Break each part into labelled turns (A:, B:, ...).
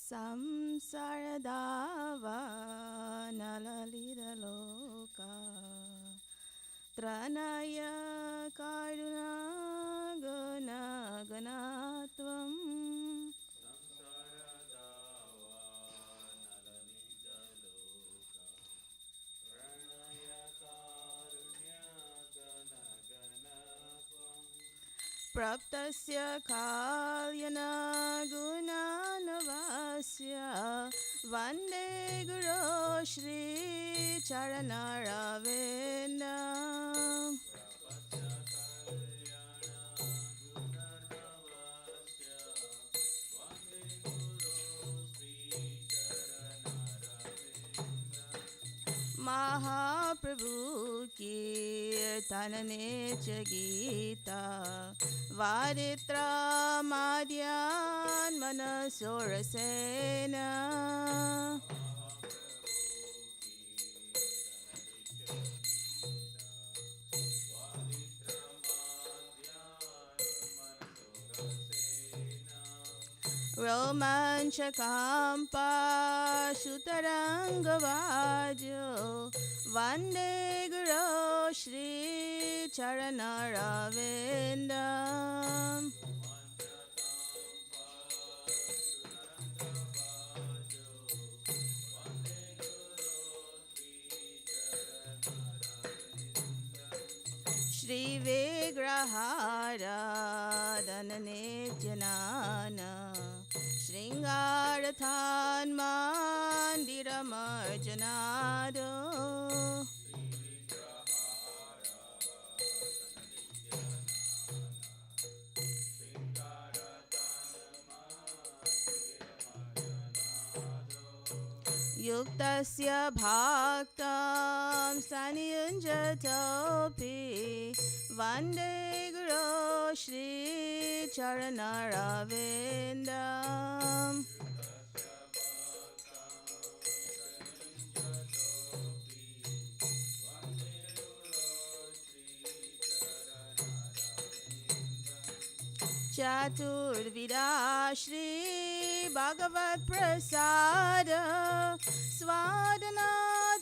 A: Samsaradava nalaliraloka Tranaya karuna guna ganatvam Praptasya kalyana gunanavasya Vande Guru Shri Charanaravinda Mahaprabhu ki tanane chagita Vaditra madhyan manasorasena Romanchakampa Shutarangavajo Vande Guru Shri Charanaravinda Shri Vigrahara Danane Janana Shringarathan Mandiramarjanado Yuktasya bhaktam saniyunjatopi Vande Guru Shri Charanaravinda Chaturvida Shri Bhagavat Prasada Swadana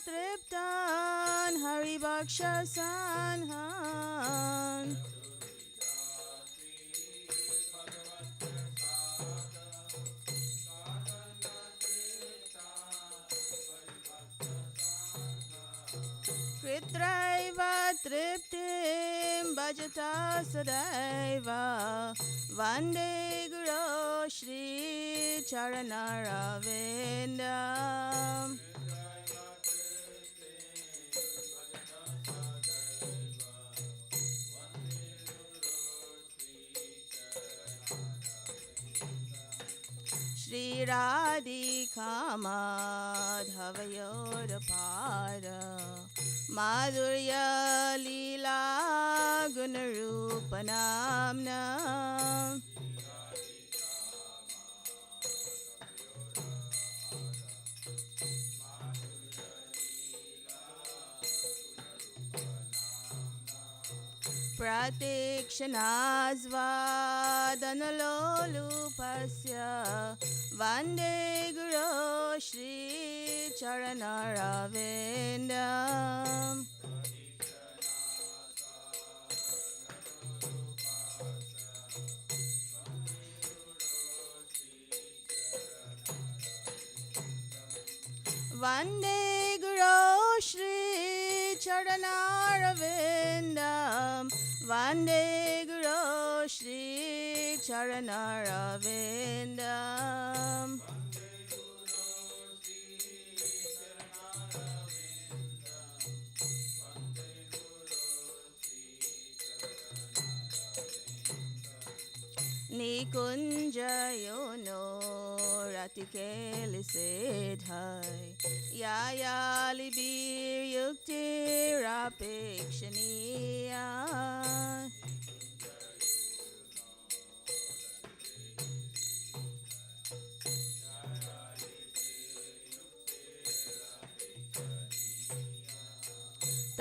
A: Triptan Haribaksha Sanhan Kritraiva Triptim Bhajata Sadaiva Vande Guru Shri Charanaravinda Shri Radhika Madhavayorapara Madhurya Leela Gunarupanamna Pratikshanasvadanalolupasya Vande Guru Shri Charanaravinda Vande Guru Shri Charanaravinda Vande Guru Shri Charanaravinda Nikunjayono Ratikeli Sedhai Yayali Bir Yukti Rapikshaniya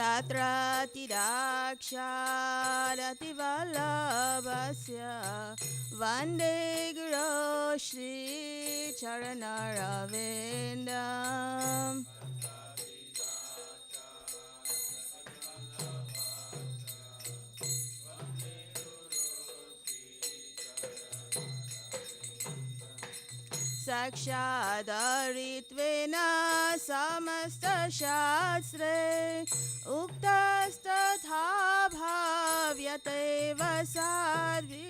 A: Tatratidaksharativalabhasya Vande Guru Shri Charanaravindam Sakshadarittvena samastashatsre uktastatha bhavyate vasadvi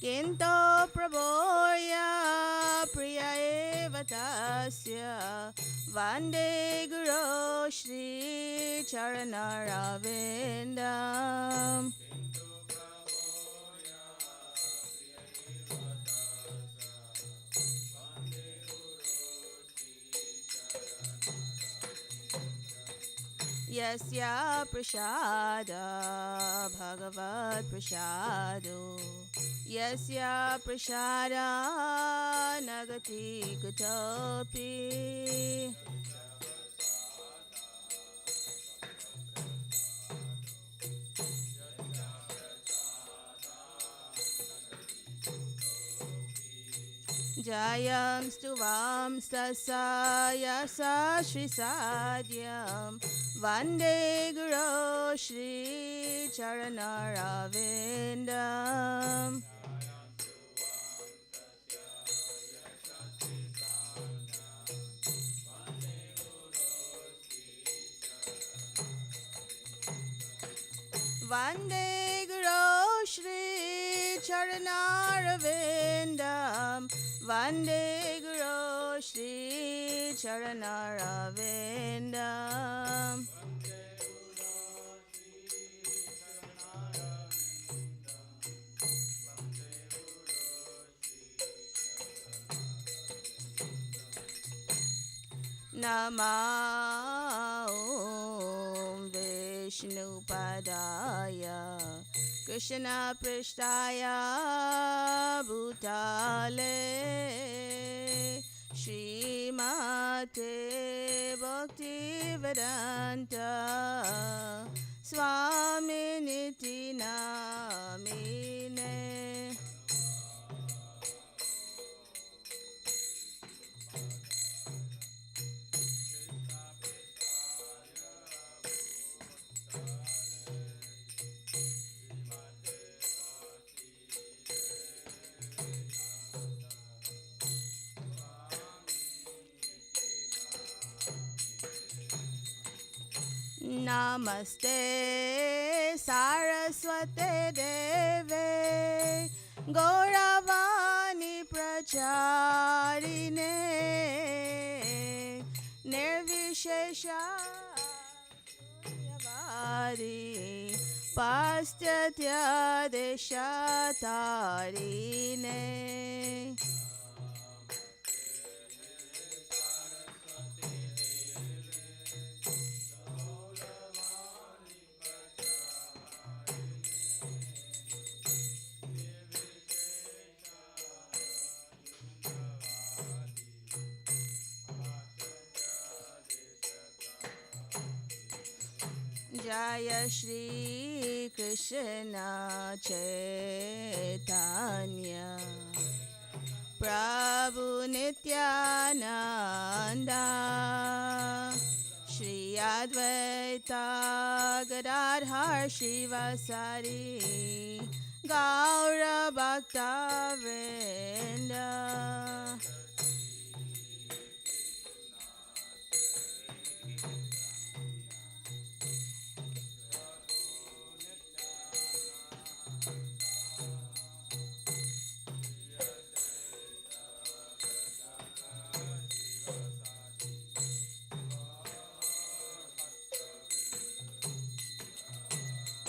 A: Kinto prabhoya priya eva tasya Vande Guru Shri Charanaravindam Yasya prasada bhagavad prasado Yasya prasada nagati kutopi Jayam stuvam stasaya Shri Sadyam Vande Guru Shri Charanaravindam Vande Guru Shri Charanaravindam Vande Guru Shri Charanaravindam Nama Om Vishnupadaya Krishna Prishtaya Bhutale Srimate Bhaktivedanta Swaminiti Namine Namaste Saraswate Deve Gauravani Pracharine Nirvishesha Sunyavadi Pastyatya Deshatarine Jaya Shri Krishna Chaitanya Prabhu Nityananda Shri Advaita Gadadhar Shivasari Gaura Bhakta Vrinda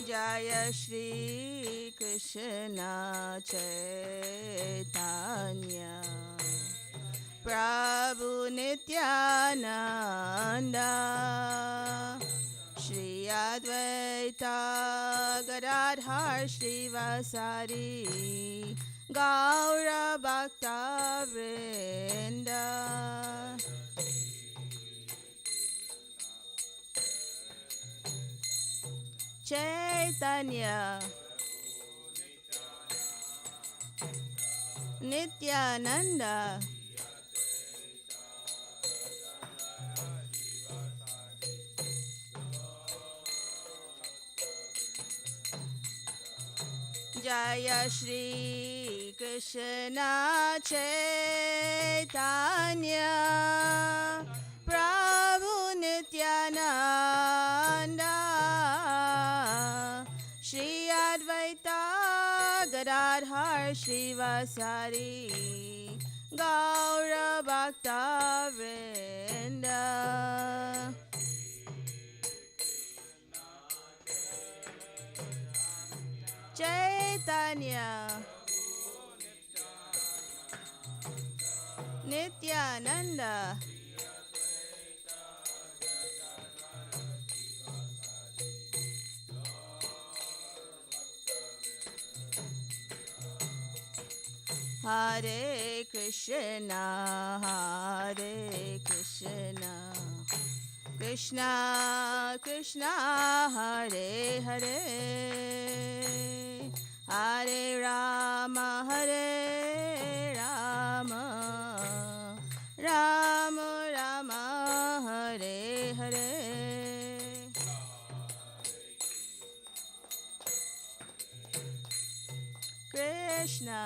A: Jaya Shri Krishna Chaitanya Prabhu Nityananda Shri Advaita Gadadhar Gadadhar Srivasari Gaura Bhakta Vrinda. Chaitanya Nityananda Jaya Shri Krishna Chaitanya Prabhu Nityananda Shri Advaita Gadadhar Srivasari Gaura Bhakta Vrinda. Chaitanya Nityananda Hare Krishna Hare Krishna Krishna Krishna Hare Hare Hare Rama Hare Rama Rama Rama Hare Hare. Krishna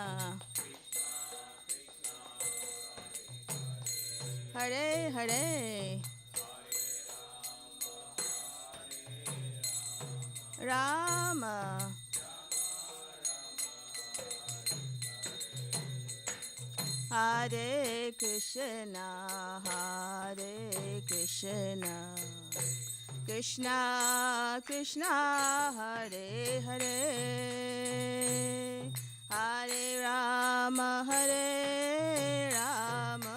A: Hare Hare Rama Hare Krishna Hare Krishna Krishna Krishna Hare Hare Hare Rama Hare Rama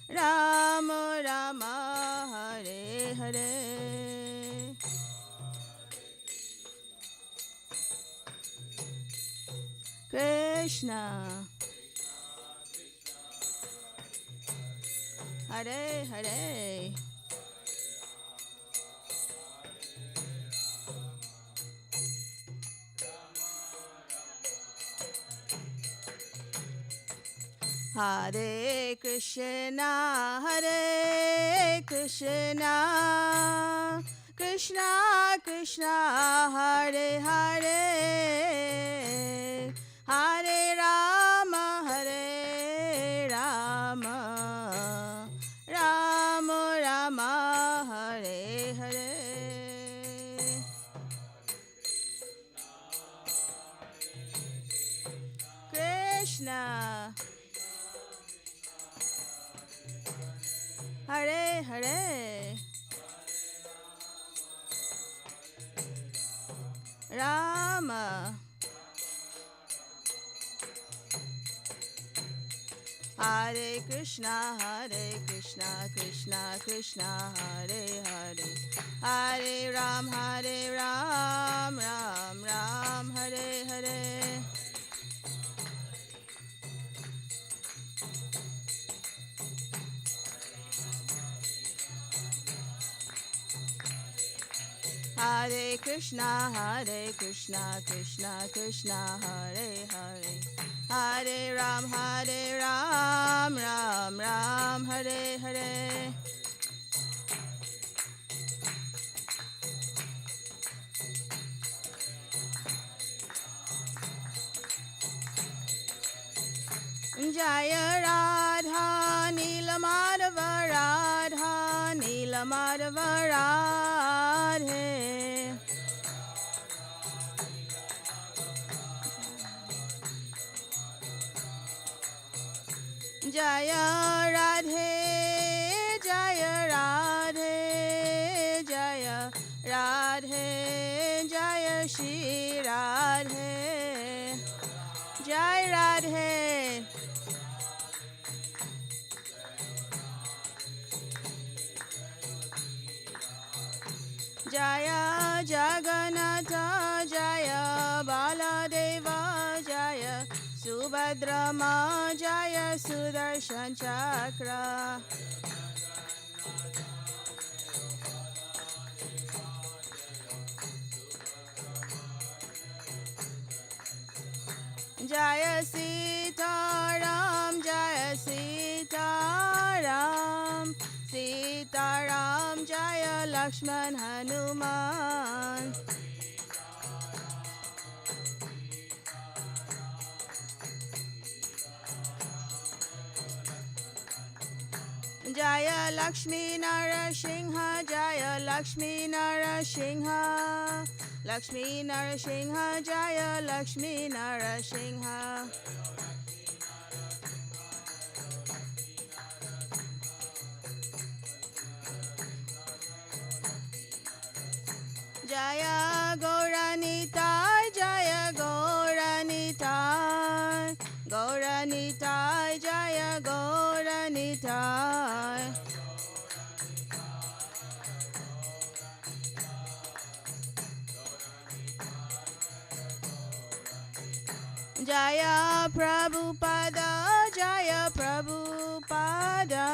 A: Rama Rama Hare Hare. Krishna Hare Hare Hare Krishna Hare Krishna Krishna Krishna Hare Hare Hare Rama Hare Rama Rama Rama Hare Hare. Krishna Hare Hare Rama Hare Krishna Krishna Krishna Hare Hare Hare Ram Ram Ram Hare Hare. Hare Krishna Krishna Krishna Hare Hare Hare Ram Ram Hare Hare. Jaya Radha Neelamadava Radha Neelamadava Radhe Jaya Radhe Jaya Radhe Jaya Radhe Jaya Shri Radhe Jai Radhe Jaya Jagannatha Jaya Subhadrama Jaya Sudarshan Chakra. Jaya Sitaram, Jaya Sitaram, Sitaram, Jaya Lakshman Hanuman. Jaya Lakshmi Narasingha, Jaya Lakshmi Narasingha, Lakshmi Narasingha, Jaya Lakshmi Narasingha. Jaya Gauranitai, Jaya Gauranitai, Gauranitai, Jaya Gauranitai. Jaya Prabhupada, Jaya Prabhupada,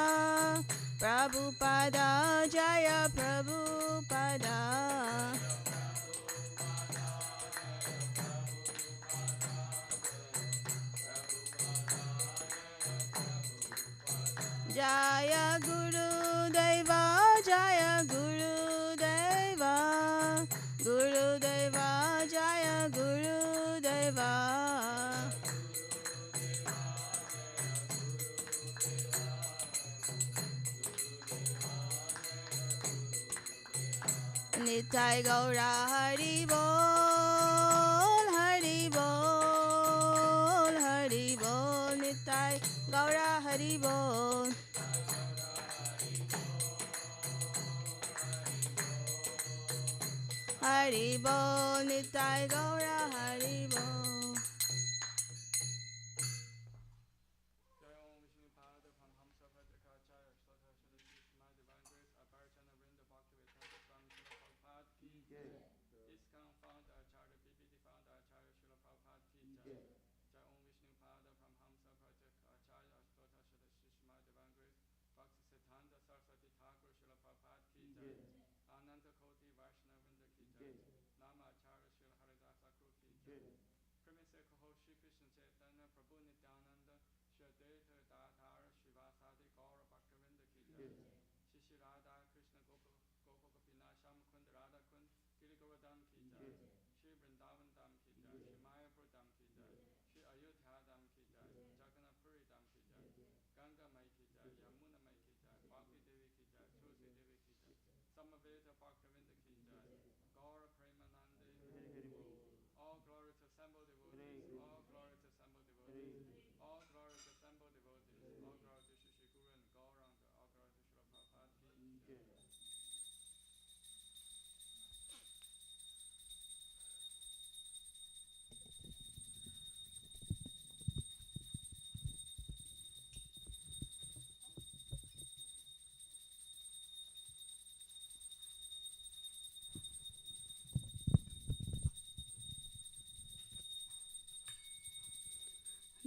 A: Prabhupada, Jaya Prabhupada. Jaya Guru Deva, Jaya Guru Deva, Guru Deva, Jaya Guru Deva. Nitai Gaura Hari Bol, Hari Bol, Hari Bol, Nitai Gaura Hari Bol. Hari Bol, Nitai Gaura Hari Bol.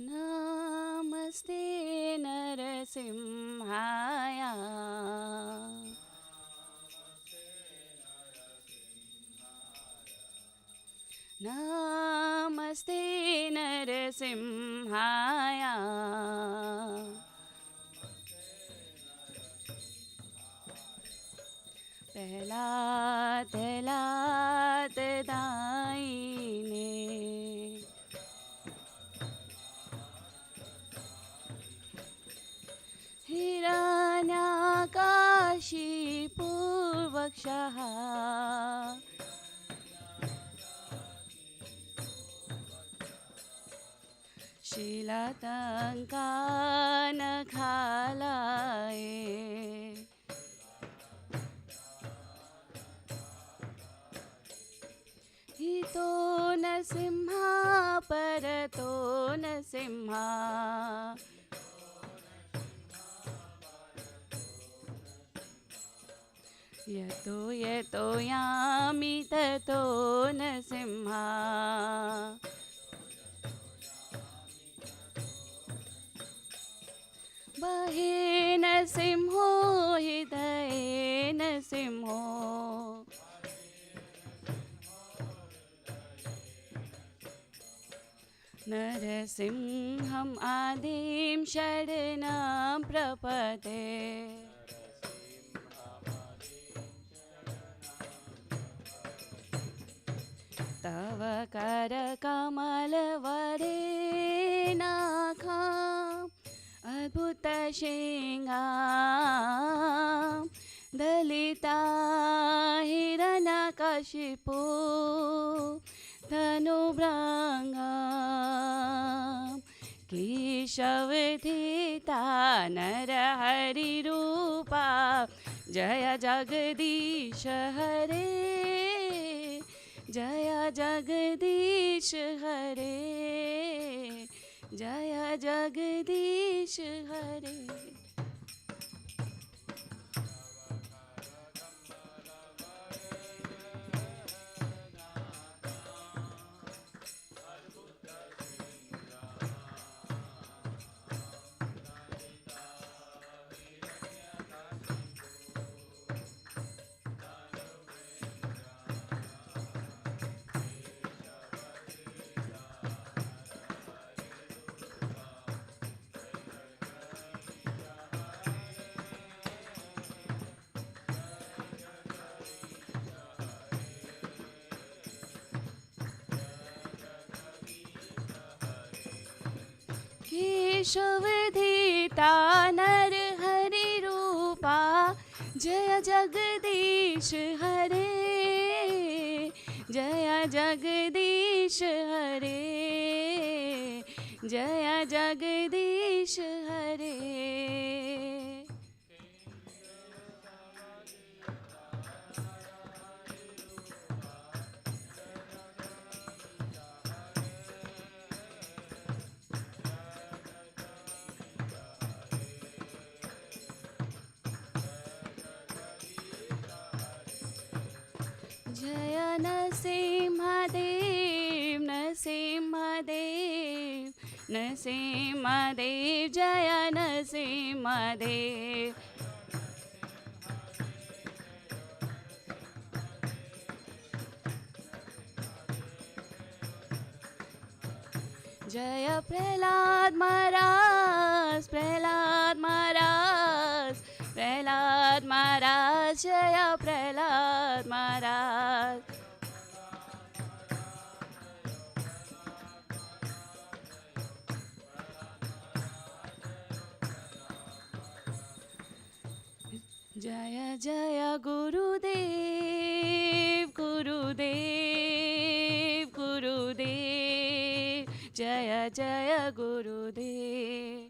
A: Namaste Narasimhaya. Namaste Narasimhaya. Telat telat daine. Hiranyakashi Purvakshaha. Shilatankanakalaye. Hito Nasimha Parato Nasimha. Yato yato yami tato Nasimha.
B: बहे नरसिंहो हृदये नरसिंहो नरसिंहम् आदिं शरणं प्रपदे तव करकमलवरेणाखाम् अद्भुतशृङ्गा दलिता हिरण्यकशिपो धनुभृङ्गा केशवधृता नरहरिरूपा जय जगदीश हरे जय जगदीश हरे जय जगदीश हरे। केशवधृता नरहरिरूपा जय जगदीश हरे जय जगदीश हरे जय जगदीश हरे। जय नरसिंहदेव नरसिंहदेव नरसिंहदेव जय नरसिंहदेव जय प्रहलाद महाराज प्रहलाद महाराज प्रहलाद महाराज जय प्रहलाद महाराज। जय जय गुरुदेव गुरुदेव गुरुदेव जय जय गुरुदेव।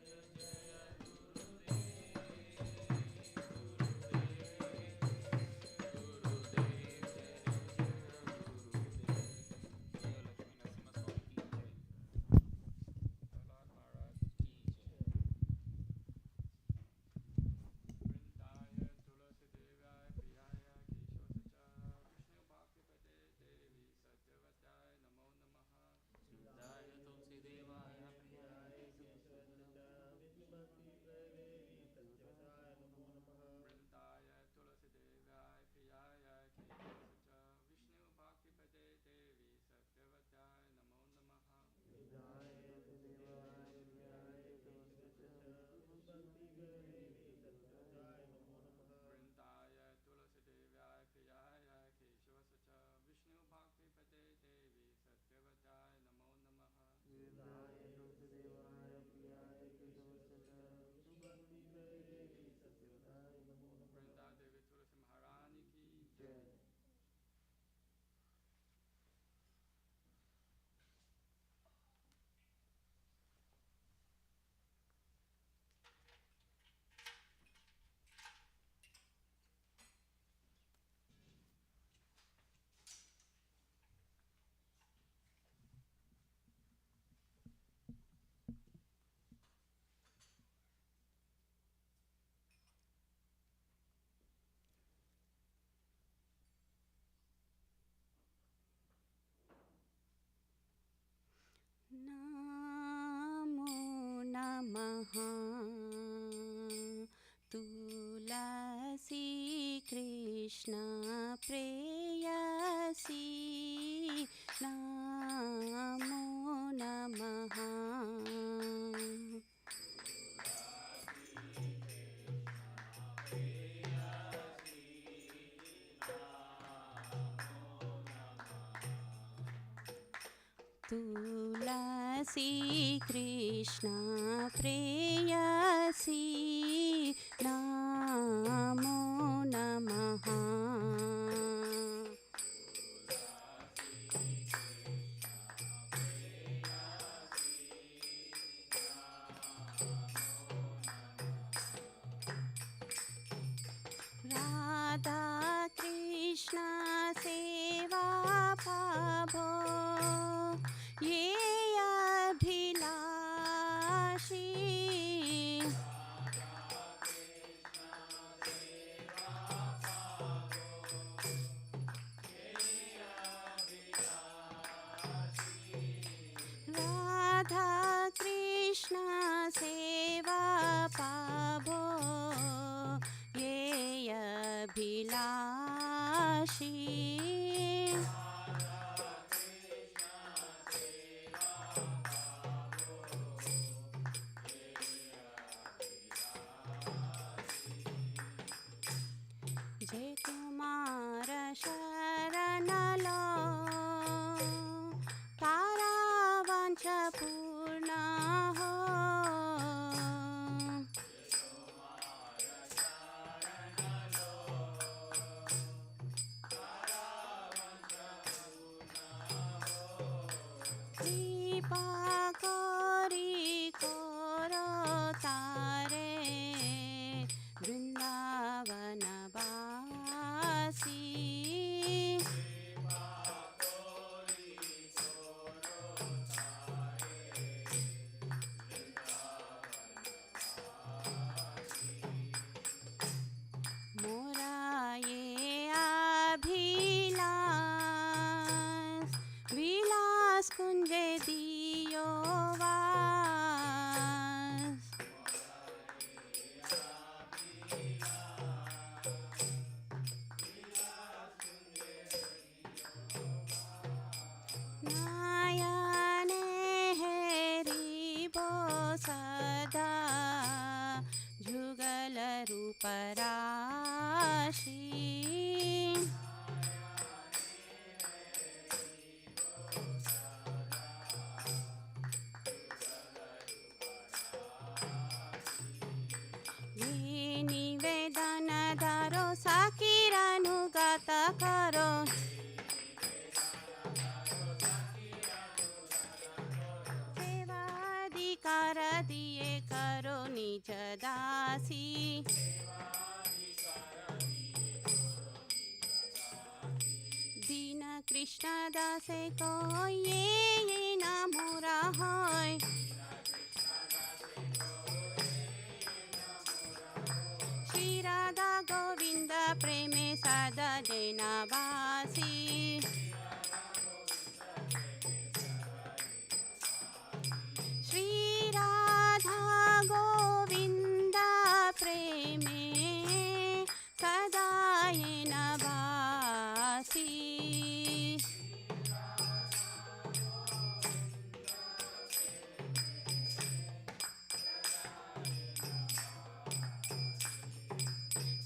B: नमो नमः। तुलसी कृष्ण प्रेयसी नमो नमः। राधा कृष्ण सेवा पावो ये अभिलाषी। राधा कृष्ण सेवा पावो ये अभिलाषी। जे तुम्हार शरण लो तारा वांछ पूर्ण हो। कृपा करी करो तारे वृंदावन वासी। मोरा ये अभिलाष विलास कुंजे दियो वास। नयने हेरिबो सदा जुगल रूप राशि। ये निवेदन धरो साकीरानुगत करो। सेवाधिकार दिए करो निज दासी। दीन कृष्ण दासे को ये न मोरा होय। श्री राधा गोविंद प्रेमे सदा जैनवासी। श्री राधा गोविंद प्रेमे सदा जैनवासी।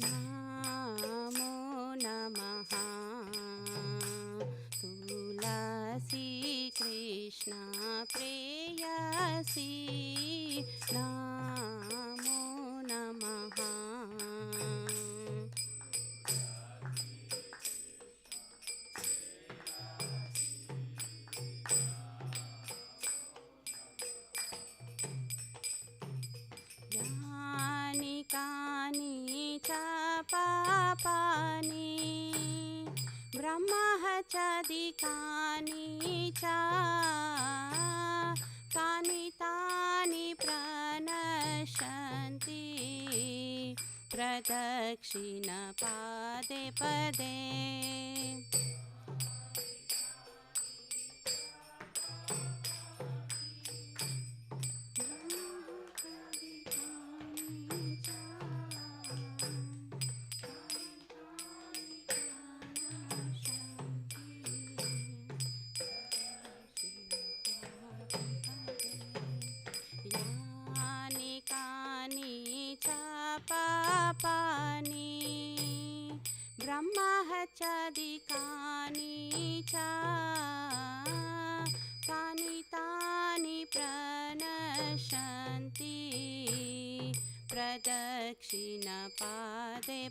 B: नमो नमः तुलसी कृष्ण प्रेयसी नमो नमः। यानि कानि च पापानि ब्रह्महत्यादिकानि च तानि तानि प्रणश्यन्ति प्रदक्षिण पादे पदे। यानि कानि च पापानि ब्रह्महत्यादिकानि प्रणशन्ति प्रदक्षिणपादे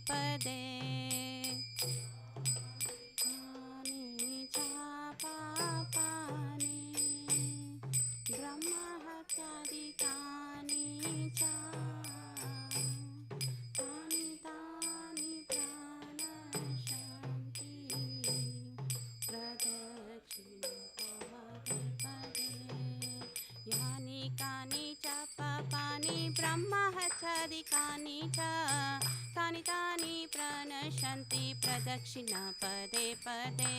B: पदे तानि च पापानि ब्रह्महत्यादिकानि च तानि तानि प्रणश्यन्ति प्रदक्षिणपादे पदे यानि कानि च पापानि ब्रह्महत्यादिकानि च तानि तानि प्रणश्यन्ति प्रदक्षिणपदे पदे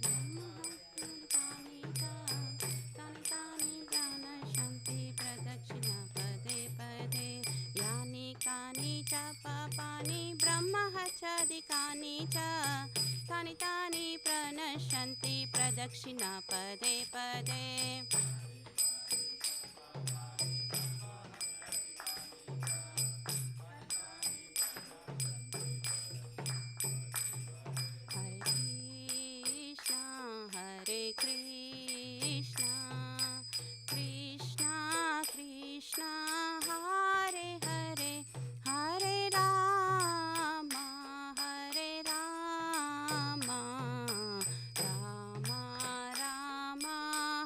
B: ब्रह्महत्यादिकानि च तानि तानि प्रणश्यन्ति प्रदक्षिणपदे पदे यानि कानि च पापानि ब्रह्महत्यादिकानि च तानि तानि प्रणश्यन्ति प्रदक्षिणपदे पदे हरे कृष्णा कृष्णा कृष्णा हरे हरे हरे राम राम राम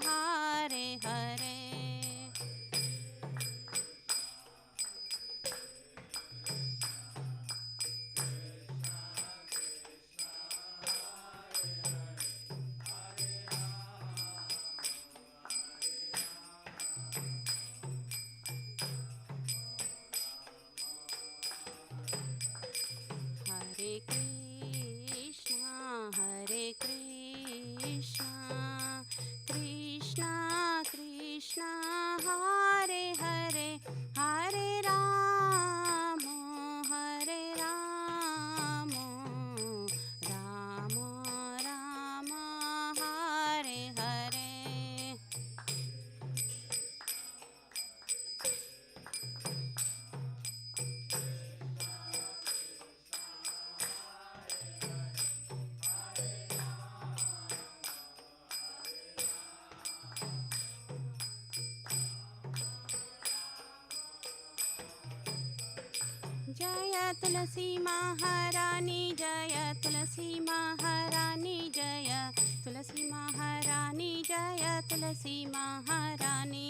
B: हरे हरे हरे कृष्णा कृष्णा कृष्णा हरे हरे हरे राम राम राम हरे हरे जय तुलसी महारानी जय तुलसी महारानी जय तुलसी महारानी जय तुलसी महारानी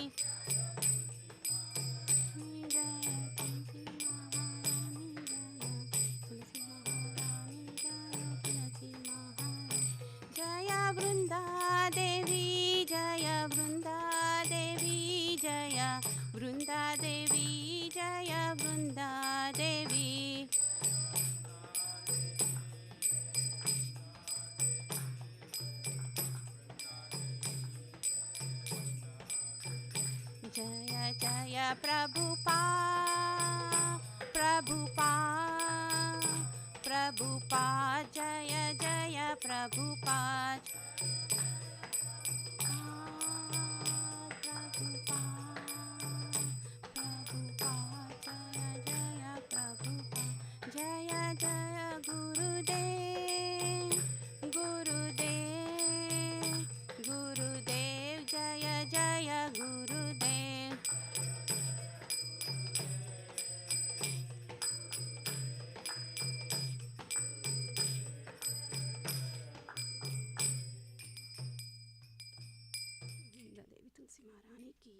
B: जय तुलसी महारानी जय तुलसी महारानी जय तुलसी महारानी जय वृंदा देवी जय वृंदा देवी जय वृंदा देवी जय वृंदा देवी जय जय प्रभुपाद जय जय प्रभुपाद जय जय गुरुदेव जय जय गुरुदेव देवी तुलसी महारानी की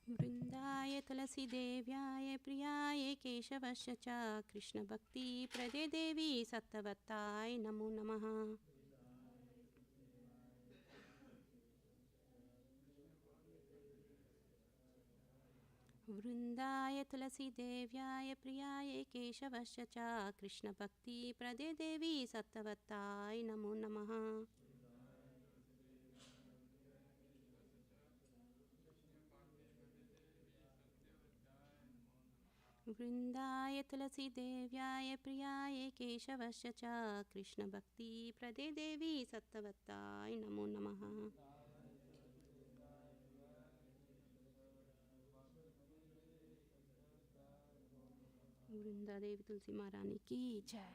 B: वृंदाय तुलसी देव्याय प्रियाय केशवस्य च कृष्ण भक्ति प्रदे देवी सत्तवत्ताय नमो नमः वृंदाय तुलसी देव्याय प्रियाय केशवस्य च कृष्ण भक्ति प्रदे देवी सत्तवत्ताय नमो नमः वृंदाय तुलसी देव्याय प्रियाय केशवस्य च कृष्ण भक्ति प्रदे देवी सत्तवत्ताय नमो नमः वृंदा देवी तुलसी महारानी की जय।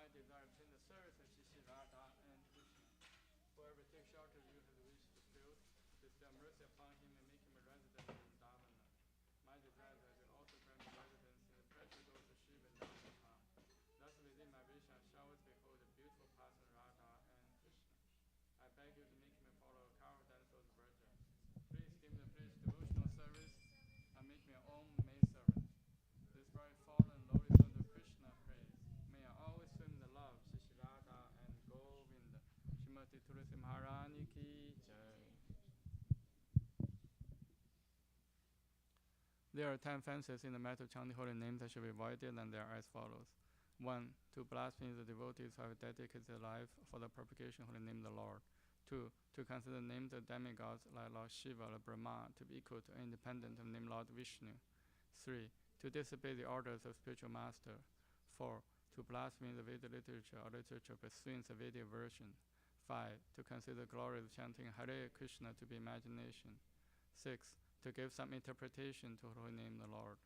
C: my desire between the service of Shri Radha and Krishna. Whoever takes shelter of you has wish fulfilled. Bestow mercy upon him and make him a resident in Vrindavan. My desire is that you also grant me residence in the precious groves of Shiva and Namaha. Thus within my vision I shall always behold the beautiful person Radha and Krishna. I beg you to make me a follower of Kaur Dinosaur's virgin. Please give me the privilege of devotional service and make me your own maidservant. This very fallen and lowly son of Krishna praise. May I always swim in the love of Shri Radha and Govinda. Srimati Tulasi Maharani ki jai. There are 10 offenses in the matter of chanting holy names that should be avoided, and they are as follows. 1. To blaspheme the devotees who have dedicated their life for the propagation of the holy name of the Lord. 2. To consider the names of demigods like Lord Shiva or Brahma to be equal to and independent of the name Lord Vishnu. 3. To disobey the orders of spiritual master. 4. To blaspheme the Vedic literature or literature pursuing the Vedic version. 5. To consider the glory of chanting Hare Krishna to be imagination. 6. To give some interpretation to the holy name of the Lord.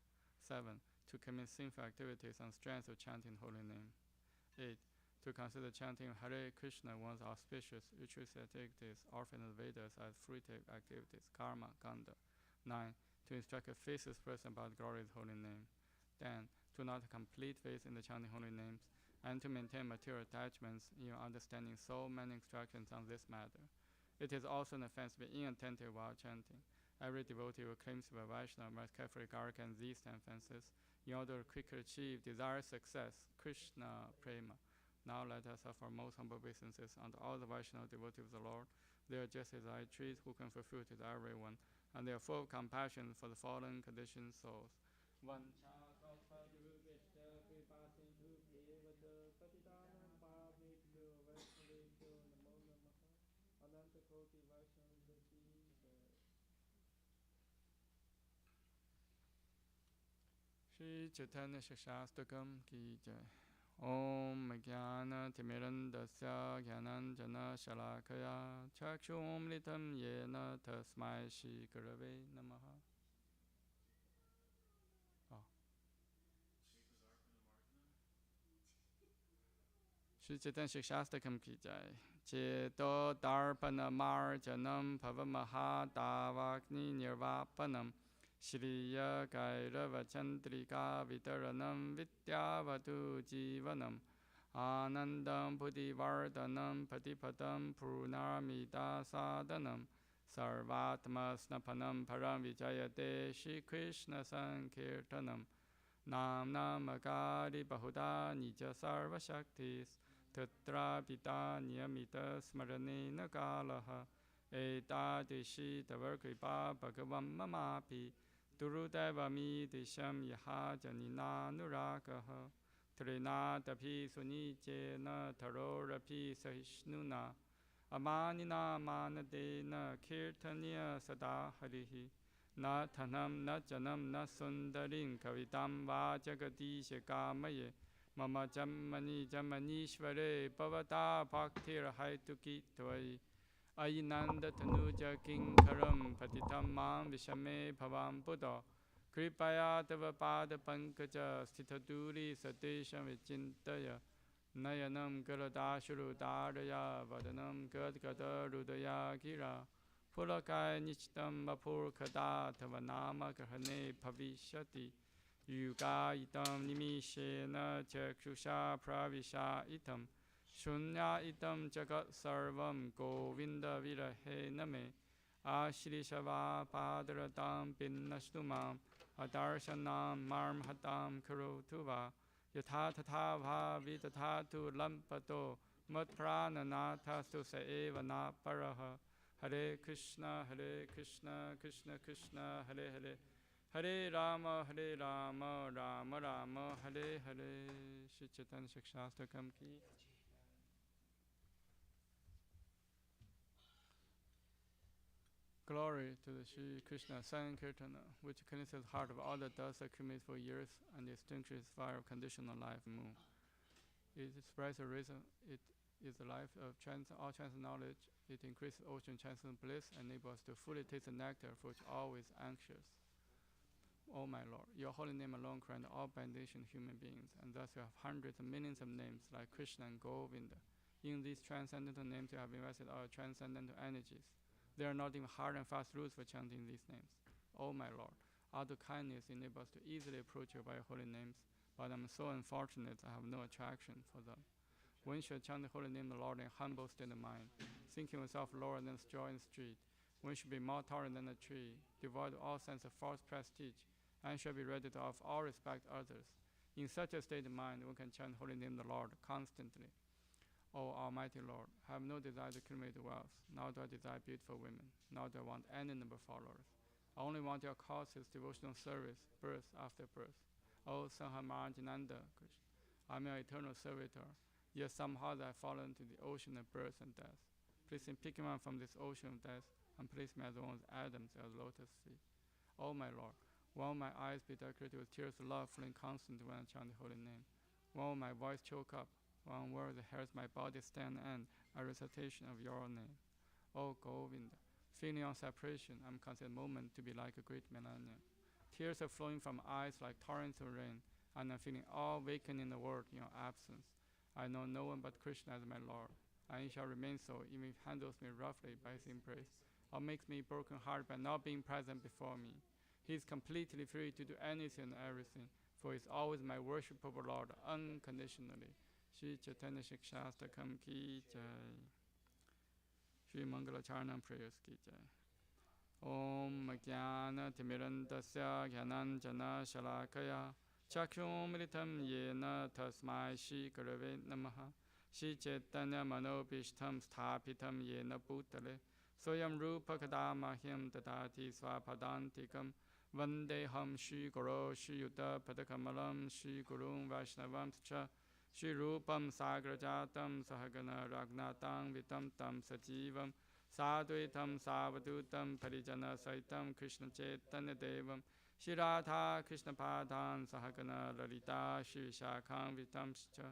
C: 7. To commit sinful activities on strength of chanting the holy name. 8. To consider chanting Hare Krishna one's auspicious ritualistic activities offered in the Vedas as fruitive activities, karma, ganda. 9. To instruct a faithless person about the glory of the holy name. 10. To not have complete faith in the chanting holy names, and to maintain material attachments in your understanding so many instructions on this matter. It is also an offense to be inattentive while chanting. Every devotee who claims to be a Vaishnava must carefully guard against these 10 offenses in order to quickly achieve desired success, Krishna Prema. Now let us offer most humble obeisances unto all the Vaishnava devotees of the Lord. They are just as I treat who can fulfill to everyone, and they are full of compassion for the fallen conditioned souls. Shri Chaitanya Shastakam ki jai. Om Jnana Timirandasya Jnananjana Shalakaya Chakshumritam Yena Tasmai Shri Gurave Namaha. Shri Chaitanya Shastakam ki jai. Cheto Darpana Marjanam Pavamaha Davakni Nirvapanam Shriya Kairava Chandrika Vitaranam Vidyavatu Jivanam Anandam Buddhivardhanam Patipatam Purnamida Sadhanam Sarvatma Snapanam Param Vijayate Shri Krishna Sankirtanam Nam Namakari Bahuda Nija Sarva Shaktis Tatra Pita Niyamita Smaranena Kalaha Etadishi Tavarkripa Bhagavam Mamapi Durudevami Disham Yaha Janina Nurakaha Trinatapi Sunichena Tarorapi Sahishnuna Amanina Manadena Kirtanya Sada Harihi Na Tanam Na Janam Na Sundarin Kavitam Vajagadisha Kamaye Mama Jammani Jammanishvare Bhavata Bhaktir Haituki Tvai Ayinanda Tanuja Kinkaram Patitam Mam Vishame Bhavam Buddha Kripaya Tava Pada Pankaja Sthitaduri Satesham Vichintaya Nayanam Galadashuru Daraya Vadanam Gadgada Rudaya Gira Pulakai Nichitam Vapur Kada Tavanama Grahane Bhavishati Yuga Itam Nimishena Chakshusha Pravisha Itam Shunya Itam Jagat Sarvam Govinda Virahe Name Ashri Shava Padaratam Pinnashtumam Adarshanam Marmhatam Kurutuva Yatha Tatha Bhavi Tathatu Lampato Matprananathastu Saeva Naparaha Hare Krishna, Krishna Krishna, Hare Hare, Hare Rama, Rama Rama, Hare Hare. Shri Chaitanya Shastakam ki. Glory to the Shri Krishna Sankirtana, which cleanses the heart of all the dust accumulated for years and extinguishes fire of conditional life moon. It expresses a reason. It is the life of all transcendent knowledge. It increases ocean transcendent bliss and enables us to fully taste the nectar for which always anxious. O my Lord, your holy name alone created all benediction human beings, and thus you have hundreds of millions of names like Krishna and Govinda. In these transcendental names you have invested our transcendental energies. There are not even hard and fast rules for chanting these names. O my Lord, out of kindness enable us to easily approach you by your holy names, but I'm so unfortunate I have no attraction for them. One should chant the holy name of the Lord in a humble state of mind, thinking oneself lower than the straw in the street. One should be more tolerant than a tree, devoid of all sense of false prestige, and should be ready to offer all respect to others. In such a state of mind, one can chant the holy name of the Lord constantly. O Almighty Lord, I have no desire to accumulate wealth, nor do I desire beautiful women, nor do I want any number of followers. I only want your causes, devotional service, birth after birth. O Sanhamarjananda, I am your eternal servitor, yet somehow I have fallen into the ocean of birth and death. Please pick me up from this ocean of death, and place me as one of Adam's at the lotus feet. O my Lord, why will my eyes be decorated with tears of love flowing constantly when I chant the holy name? Why will my voice choke up? Why will the hairs of my body stand and a recitation of your name? O Govinda, feeling on separation, I'm considered a moment to be like a great millennium. Tears are flowing from eyes like torrents of rain, and I'm feeling all vacant in the world in your absence. I know no one but Krishna as my Lord, and he shall remain so even if he handles me roughly by his embrace, or makes me broken-hearted by not being present before me. He is completely free to do anything and everything, for he is always my worshipable Lord unconditionally. Shri Chaitanya Shikshastakam ki jai. Shri Mangala Charanam prayers ki jai. Om Jnana Timirandasya Jnananjana Shalakaya Chakshum Militam Yena Tasmai Shri Gurave Namaha. Shri Chaitanya Manobishtam Sthapitam Yena Bhutale Soyam Rupa Kadamahyam Tatati Swapadantikam Vandeham Shri Guru Shri Yuddha Padakamalam Shri Gurung Vaishnavam Cha Shri Rupam Sagrajatam Sahagana Ragnatam Vitam Tam Sajivam Sadvaitam Savadutam Parijana Saitam Krishna Chaitanya Devam Shri Radha Krishna Padhan Sahagana Lalita Shri Shakham Vitam Cha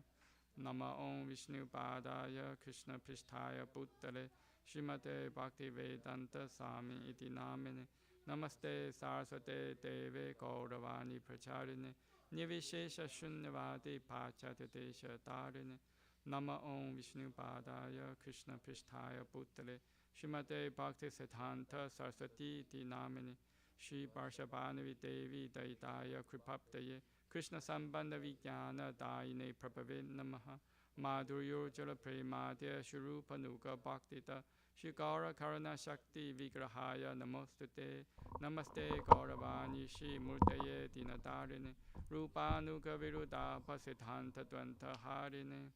C: Nama Om Vishnu Padaya Krishna Pristhaya Bhutale Srimate Bhakti Vedanta Swami Iti Namine Namaste Saraswate Deve Gauravani Pracharine Nivishesha Shunyavadi Pachatadesha Tarine Nama Om Vishnu Padaya Krishna Pristhaya Bhutale Srimate Bhakti Siddhanta Saraswati Iti Namine Shri Parshabhanavi Devi Daitaya Kripaptaye Krishna Sambandha Vijnana Daine Prabhave Namaha Madhuryo Jala Premadya Shurupa Nuga Bhaktita Shri Gaura Karana Shakti Vigrahaya Namostute Namaste Gauravani Shri Murtaye Dinadarine Rupanuga Viruddha Pasiddhanta Dvanta Harine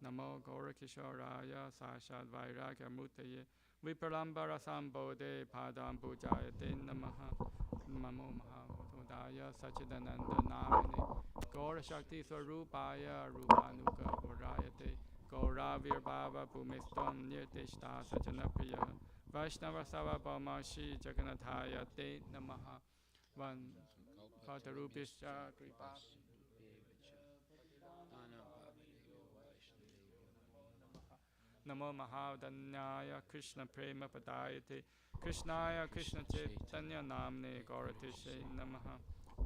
C: Namo Gaura Kishoraya Sashad Vairagya Murtaye Vipralambara Sambodhe Padam Pujayate Namaha Namo Mahamudaya Sachidananda Namine Gaura Shakti Swarupaya Rupanuga Varayate Gauravir Bhava Bhumistam Nirtishta Sajanapriya Vaishnava Sava Bhamashi Jaganathaya Te Namaha Van Patarupischa Kripa Namo Mahadanyaya Krishna Prema Padayate Krishnaya Krishna Chaitanya Namne Gauratishe Namaha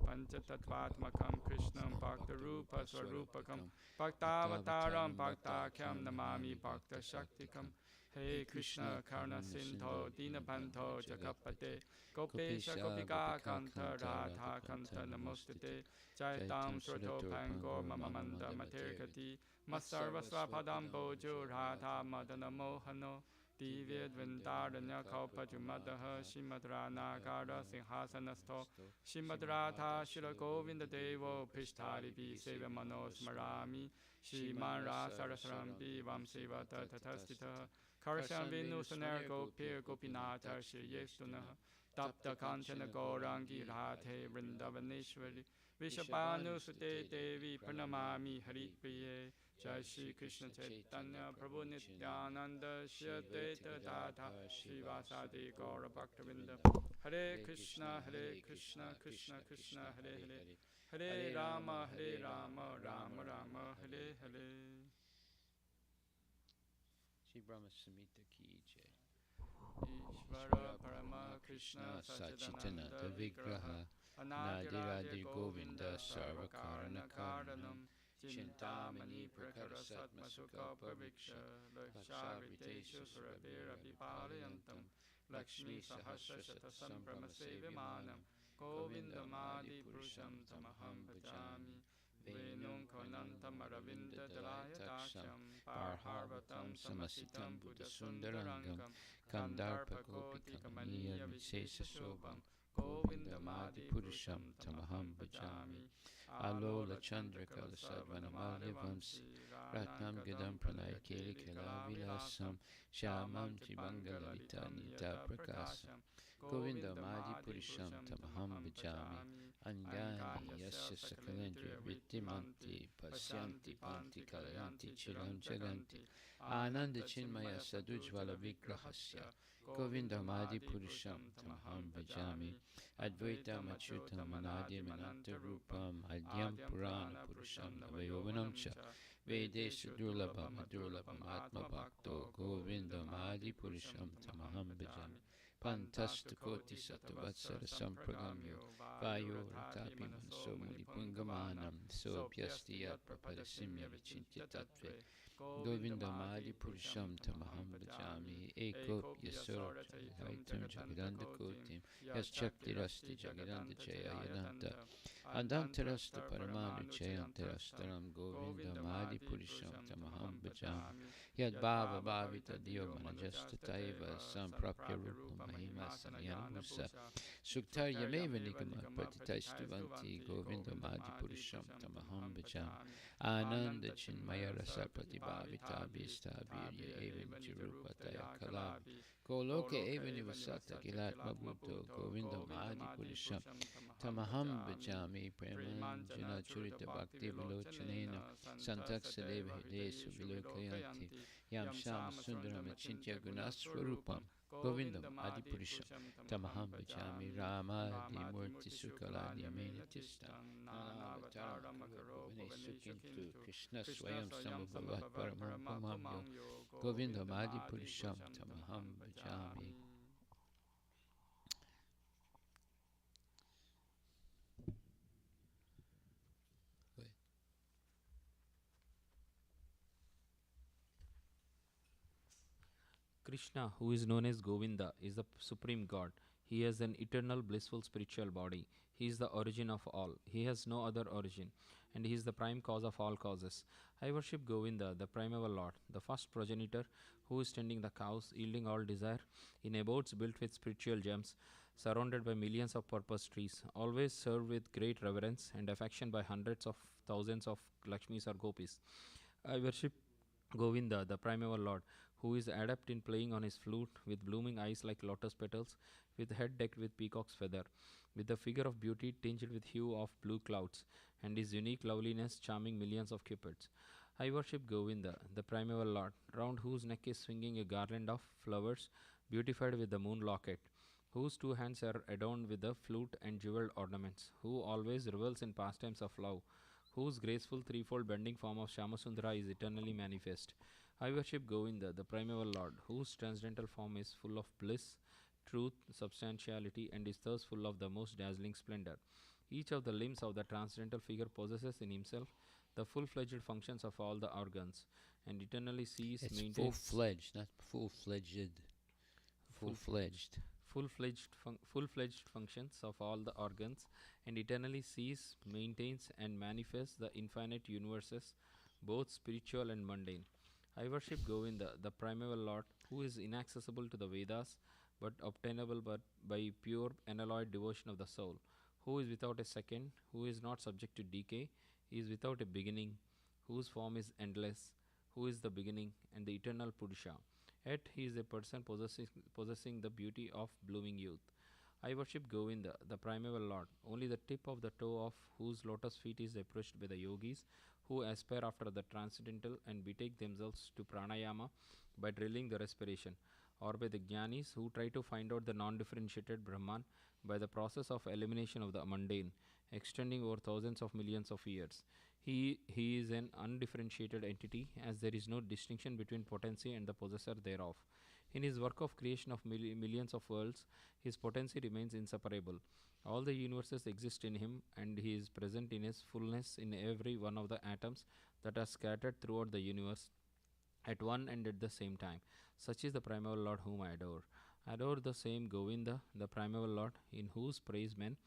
C: Panchatattvatmakam Krishnam Bhakta Rupa Swarupakam Bhaktavataram Bhaktakyam Namami Bhakta Shaktikam Hey Krishna Karna Sindho Dinabanto Jagapate Gopesha Gopika Kanta Radha Kanta Namostate Jaitam Srato Pangor Mamamanda Materkati Masarva Swapadam Bojo Radha Madana Mohano Divya Dvindaranya Kalpa Jumadaha Shimadrana Gara Sinhasanasto Shimadratha Shila Govinda Devo Pishtari Bi Seva Manos Marami Shiman Rasarasrambi Vamsivata Tatastita Karashan Vinu Sanergo Pir Gopinata Shri Yestunaha Tapta Kanchana Gaurangi Radhe Vrindavaneshwari Vishabhanu Sute Devi Pranamami Hari Priye Jai Shri Krishna Chaitanya Prabhu Nityananda Shri Advaita Tata Shri Vasadi Gaura Bhaktavinda Hare Krishna Krishna Krishna Hare Hare Hare Rama Rama Rama Hare Hare.
D: Shri Brahma Samhita ki jai.
C: Ishvara Parama Krishna
D: Sachitananda Vigraha
C: Anadiradir Govinda Sarvakarana Karanam Chintamani Prakarasat Masuka Paviksha Lakshaviteshu Surabhira Vipalayantam Lakshmi Sahasra Shatasam Brahmasevimanam Govindamadi Purusham Tamaham Bhajami Venum Konantam Aravinda Dalayadaksham Parharvatam Samasitam Buddha Sundarangam Kandarpa Koti Kamaniya Vishesha Shobham Govindamadi Purusham Tamaham Bhajami Alola Chandra Kalasadvanamalya Vamsi Ratnam Gadam Pranaya Keli Kela Vilasam Shamam Mangala Nita Prakasam Govindamadi Purusham Tamaham Bhajami Angani Yasya Sakalendra Viddimanti Pasyanti Panti Kalayanti Chiram Jaganti Ananda Chinmaya Sadujvala Vigrahasya Govindamadi Purusham Tamaham Bhajami Advaitam Achyutam Anadyam Ananta Rupam Adyam Purana Purusham Navayovanam Cha Vedesha Durlabham Adurlabham Atma Bhakto Govindamadi Purusham Tamaham Bhajami Pantastakoti Satavatsara Sampragamyo Vayo Ratapi Manso Munipungamanam Sobhyastiyat Prapadasimya Vichintya Tattve Govindamadi Purusham Tamaham Bhajami Ekop Yasur Haitam Jagadanda Kotim Yaschakti Rasti Jagadanda Jaya Yadanta Adantarasta Paramanu Chayantarashtaram Govindamadi Purusham Tamaham Bhajami Yad Bhava Bhavita Diyogmana Jastataiva Samprapya Rupa Mahima Sanyanabhusa Suktar Yameva Nigama Patitaistuvanti Govindamadi Purusham Tamaham Bhajami Ananda Chinmaya Rasa Pratibhavita Bhistavirya Evan Chirupataya Kalavi Goloke Evan Ivasata Gilatma Buddho Govindamadi Purusham Tamaham Bhajami Premanjana Churita Bhakti Vilochanena Santaksa Deva Hidesu Vilokayanti Yam Sham Sundaram Achintya Gunaswarupam Govindam Adipurisham Tamaham Bhajami Rama Murti Sukala Nyaminatista Nanavataram Vane Sukintu Krishna Swayam Samabhavat Paramamyo Govindam Adipurisham Tamaham Bhajami.
E: Krishna, who is known as Govinda, is the supreme god. He has an eternal blissful spiritual body. He is the origin of all. He has no other origin, and he is the prime cause of all causes. I worship Govinda, the primeval lord, the first progenitor, who is tending the cows, yielding all desire, in abodes built with spiritual gems, surrounded by millions of purpose trees, always served with great reverence and affection by hundreds of thousands of Lakshmis or Gopis. I worship Govinda, the primeval lord, who is adept in playing on his flute, with blooming eyes like lotus petals, with head decked with peacock's feather, with a figure of beauty tinged with hue of blue clouds, and his unique loveliness charming millions of cupids. I worship Govinda, the primeval lord, round whose neck is swinging a garland of flowers, beautified with the moon locket, whose two hands are adorned with the flute and jeweled ornaments, who always revels in pastimes of love, whose graceful threefold bending form of Shamasundara is eternally manifest. I worship Govinda, the primeval lord, whose transcendental form is full of bliss, truth, substantiality, and is thus full of the most dazzling splendor. Each of the limbs of the transcendental figure possesses in himself the full-fledged functions of all the organs, and eternally sees,
D: It's
E: maintains
D: full-fledged, not full-fledged. Full-fledged.
E: full-fledged functions of all the organs, and eternally sees, maintains, and manifests the infinite universes, both spiritual and mundane. I worship Govinda, the primeval lord, who is inaccessible to the Vedas, but obtainable by pure unalloyed devotion of the soul, who is without a second, who is not subject to decay, he is without a beginning, whose form is endless, who is the beginning and the eternal Purusha. Yet he is a person possessing the beauty of blooming youth. I worship Govinda, the primeval lord, only the tip of the toe of whose lotus feet is approached by the yogis who aspire after the transcendental and betake themselves to pranayama by drilling the respiration, or by the jnanis who try to find out the non-differentiated Brahman by the process of elimination of the mundane, extending over thousands of millions of years. He is an undifferentiated entity, as there is no distinction between potency and the possessor thereof. In his work of creation of millions of worlds, his potency remains inseparable. All the universes exist in him, and he is present in his fullness in every one of the atoms that are scattered throughout the universe at one and at the same time. Such is the primeval Lord whom I adore. I adore the same Govinda, the primeval Lord, in whose praise men,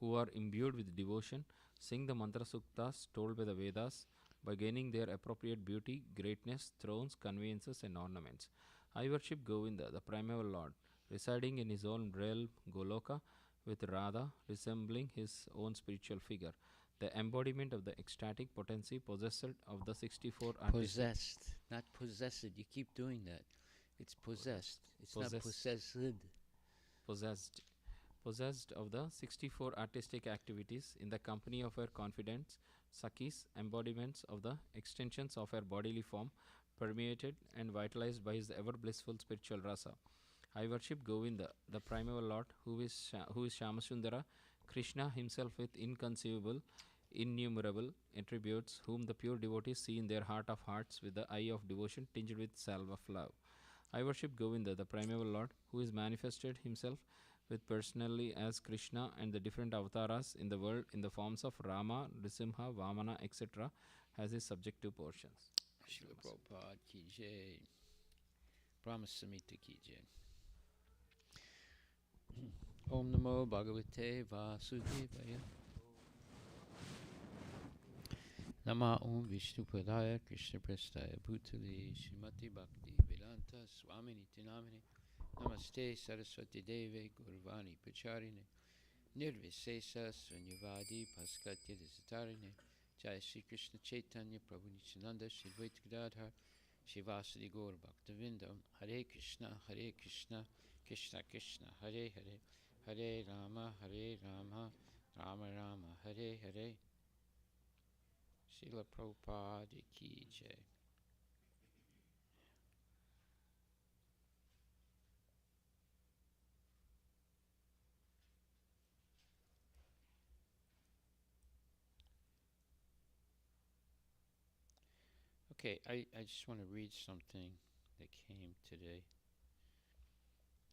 E: who are imbued with devotion, sing the mantra suktas told by the Vedas by gaining their appropriate beauty, greatness, thrones, conveyances, and ornaments. I worship Govinda, the primeval Lord, residing in his own realm, Goloka, with Radha resembling his own spiritual figure, the embodiment of the ecstatic potency possessed of the 64 artists.
D: Possessed, not possessed. You keep doing that. It's possessed. It's not possessed.
E: Possessed. Possessed of the 64 artistic activities in the company of her confidants, Sakis, embodiments of the extensions of her bodily form, permeated and vitalized by his ever blissful spiritual rasa. I worship Govinda, the primeval Lord, who is Shamasundara, Krishna himself with inconceivable, innumerable attributes, whom the pure devotees see in their heart of hearts with the eye of devotion tinged with salve of love. I worship Govinda, the primeval Lord, who is manifested himself with personally as Krishna and the different avatars in the world in the forms of Rama, Nrisimha, Vamana, etc., as his subjective portions.
D: Srila Prabhupada ki jai. Brahma Samhita ki jai. Om Namo Bhagavate Vasudevaya. Nama Om Vishnu Padaya Krishna Prestaya Bhutale Srimati Bhakti Vedanta Swamini Tinamini Namaste Saraswati Deve Gurvani Pacharine Nirvisesa Sunyavadi Paskatya Desitarine Jai Sri Krishna Chaitanya Prabhu Nityananda Shri Advaita Gadadhar Shivasadi Gaur Bhaktivinoda Hare Krishna Krishna Krishna Hare Hare Hare Rama Rama Rama Hare Hare. Srila Prabhupada ki jai. Okay, I just want to read something that came today.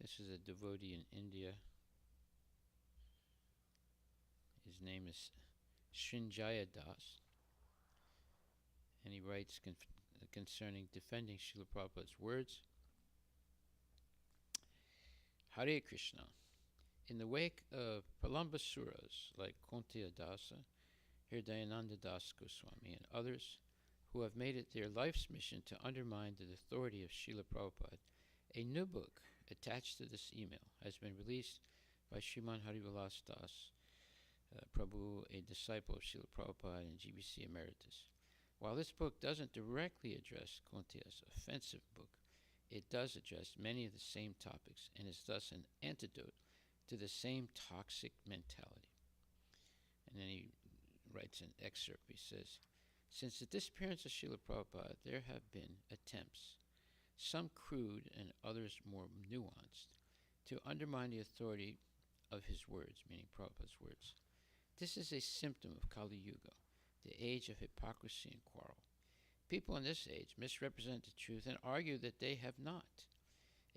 D: This is a devotee in India. His name is Srinjaya Das, and he writes concerning defending Srila Prabhupada's words. Hare Krishna. In the wake of Pralambasuras like Kuntiya Dasa, Hridayananda Das Goswami, and others who have made it their life's mission to undermine the authority of Srila Prabhupada, a new book attached to this email has been released by Sriman Harivilas Das Prabhu, a disciple of Srila Prabhupada and GBC Emeritus. While this book doesn't directly address Kuntiya's offensive book, it does address many of the same topics and is thus an antidote to the same toxic mentality. And then he writes an excerpt. He says, since the disappearance of Srila Prabhupada, there have been attempts, some crude and others more nuanced, to undermine the authority of his words, meaning Prabhupada's words. This is a symptom of Kali Yuga, the age of hypocrisy and quarrel. People in this age misrepresent the truth and argue that they have not.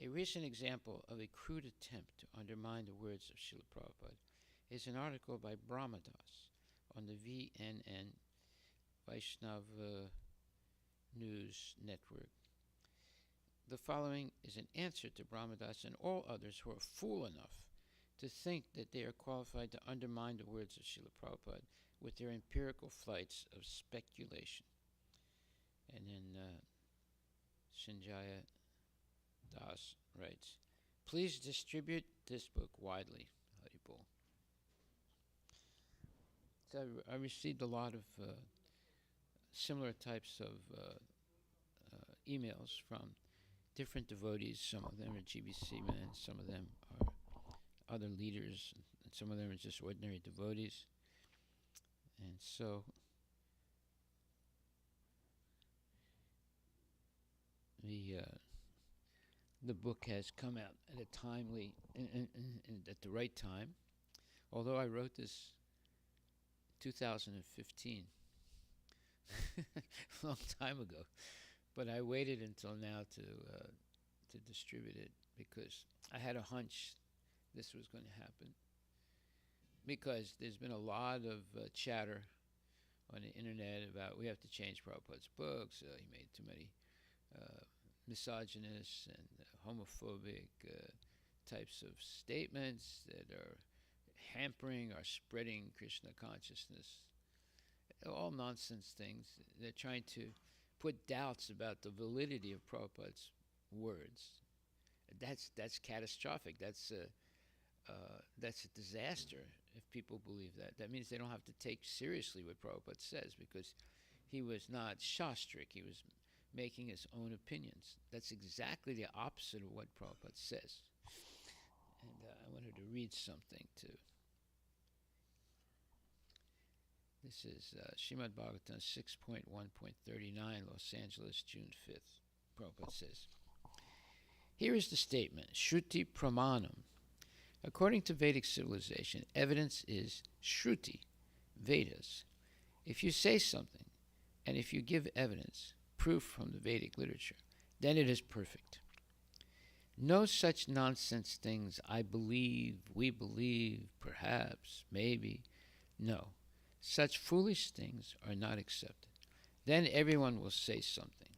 D: A recent example of a crude attempt to undermine the words of Srila Prabhupada is an article by Brahmadas on the VNN Vaishnava News Network. The following is an answer to Brahmadas and all others who are fool enough to think that they are qualified to undermine the words of Srila Prabhupada with their empirical flights of speculation. And then Sanjaya Das writes, please distribute this book widely, Haribol. So I received a lot of similar types of emails from different devotees. Some of them are GBC men, some of them are other leaders, and some of them are just ordinary devotees. And so the book has come out at a timely and at the right time. Although I wrote this 2015, a long time ago, but I waited until now to to distribute it because I had a hunch this was going to happen. Because there's been a lot of chatter on the internet about we have to change Prabhupada's books. He made too many misogynist and homophobic types of statements that are hampering or spreading Krishna consciousness. All nonsense things. They're trying to put doubts about the validity of Prabhupada's words. That's catastrophic. That's a disaster if people believe that. That means they don't have to take seriously what Prabhupada says because he was not shastric. He was making his own opinions. That's exactly the opposite of what Prabhupada says. And I wanted to read something too. This is Srimad Bhagavatam 6.1.39, Los Angeles, June 5th. Prabhupada says, here is the statement, Shruti Pramanam. According to Vedic civilization, evidence is Shruti, Vedas. If you say something, and if you give evidence, proof from the Vedic literature, then it is perfect. No such nonsense things, I believe, we believe, perhaps, maybe. No, such foolish things are not accepted. Then everyone will say something.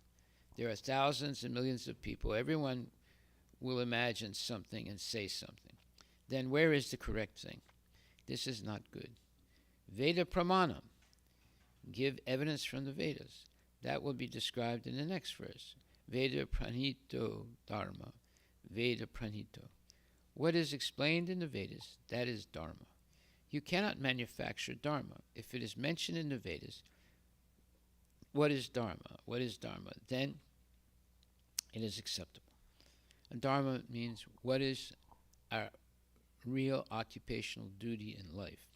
D: There are thousands and millions of people. Everyone will imagine something and say something. Then where is the correct thing? This is not good. Veda Pramanam. Give evidence from the Vedas. That will be described in the next verse. Veda Pranito Dharma. Veda Pranito. What is explained in the Vedas, that is Dharma. You cannot manufacture Dharma. If it is mentioned in the Vedas, what is Dharma? What is Dharma? Then it is acceptable. And Dharma means what is our real occupational duty in life.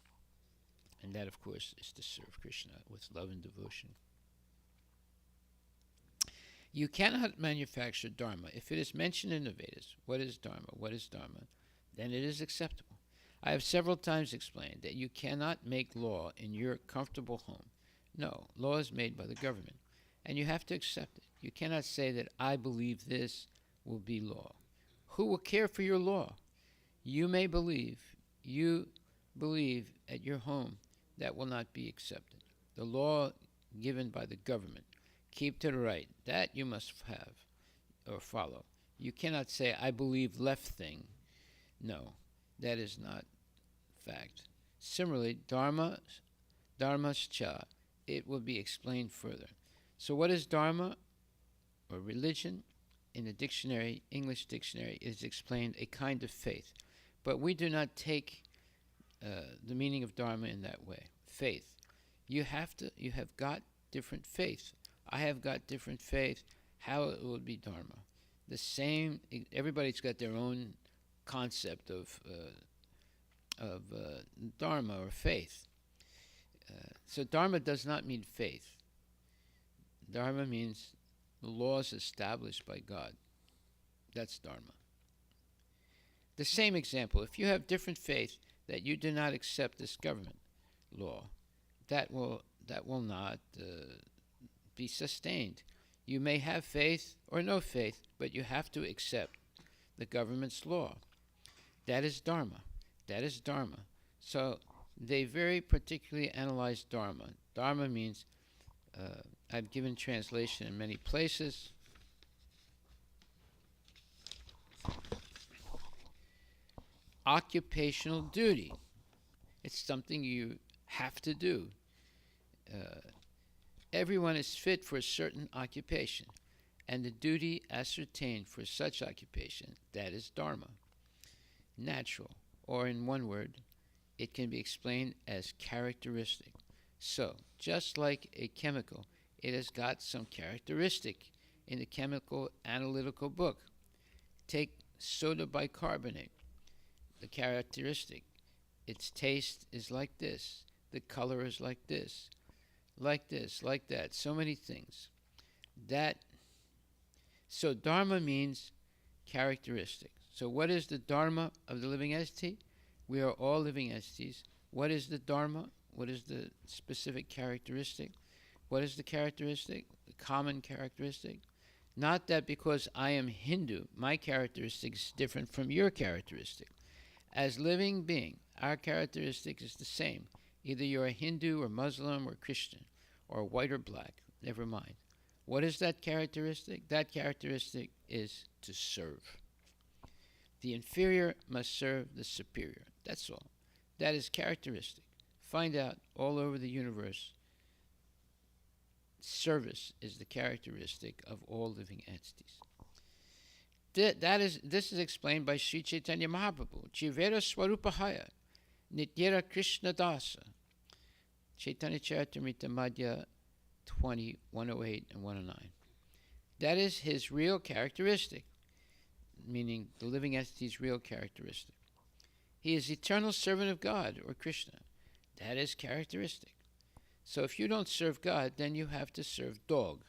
D: And that, of course, is to serve Krishna with love and devotion. You cannot manufacture Dharma. If it is mentioned in the Vedas, what is Dharma? What is Dharma? Then it is acceptable. I have several times explained that you cannot make law in your comfortable home. No, law is made by the government, and you have to accept it. You cannot say that I believe this will be law. Who will care for your law? You may believe, at your home that will not be accepted. The law given by the government, keep to the right, that you must have or follow. You cannot say, I believe left thing. No, that is not fact. Similarly, dharmascha, it will be explained further. So what is dharma or religion? In the dictionary, English dictionary, it is explained a kind of faith. But we do not take the meaning of dharma in that way. Faith. You have got different faith. I have got different faith. How it will be dharma? The same. Everybody's got their own concept of dharma or faith. So dharma does not mean faith. Dharma means the laws established by God. That's dharma. The same example, if you have different faith that you do not accept this government law, that will not be sustained. You may have faith or no faith, but you have to accept the government's law. That is dharma. That is dharma. So they very particularly analyze dharma. Dharma means, I've given translation in many places. Occupational duty. It's something you have to do. Everyone is fit for a certain occupation, and the duty ascertained for such occupation, that is dharma. Natural, or in one word, it can be explained as characteristic. So, just like a chemical, it has got some characteristic in the chemical analytical book. Take soda bicarbonate. The characteristic, its taste is like this, the color is like this, like that, so many things. So dharma means characteristic. So what is the dharma of the living entity? We are all living entities. What is the dharma? What is the specific characteristic? What is the characteristic? The common characteristic? Not that because I am Hindu, my characteristic is different from your characteristic. As living being, our characteristic is the same. Either you're a Hindu or Muslim or Christian or white or black, never mind. What is that characteristic? That characteristic is to serve. The inferior must serve the superior. That's all. That is characteristic. Find out all over the universe, service is the characteristic of all living entities. This is explained by Sri Chaitanya Mahaprabhu. Jivera Swarupahaya Nityera Krishna Dasa. Chaitanya Charitamrita Madhya 20, 108 and 109. That is his real characteristic, meaning the living entity's real characteristic. He is eternal servant of God, or Krishna. That is characteristic. So if you don't serve God, then you have to serve dog.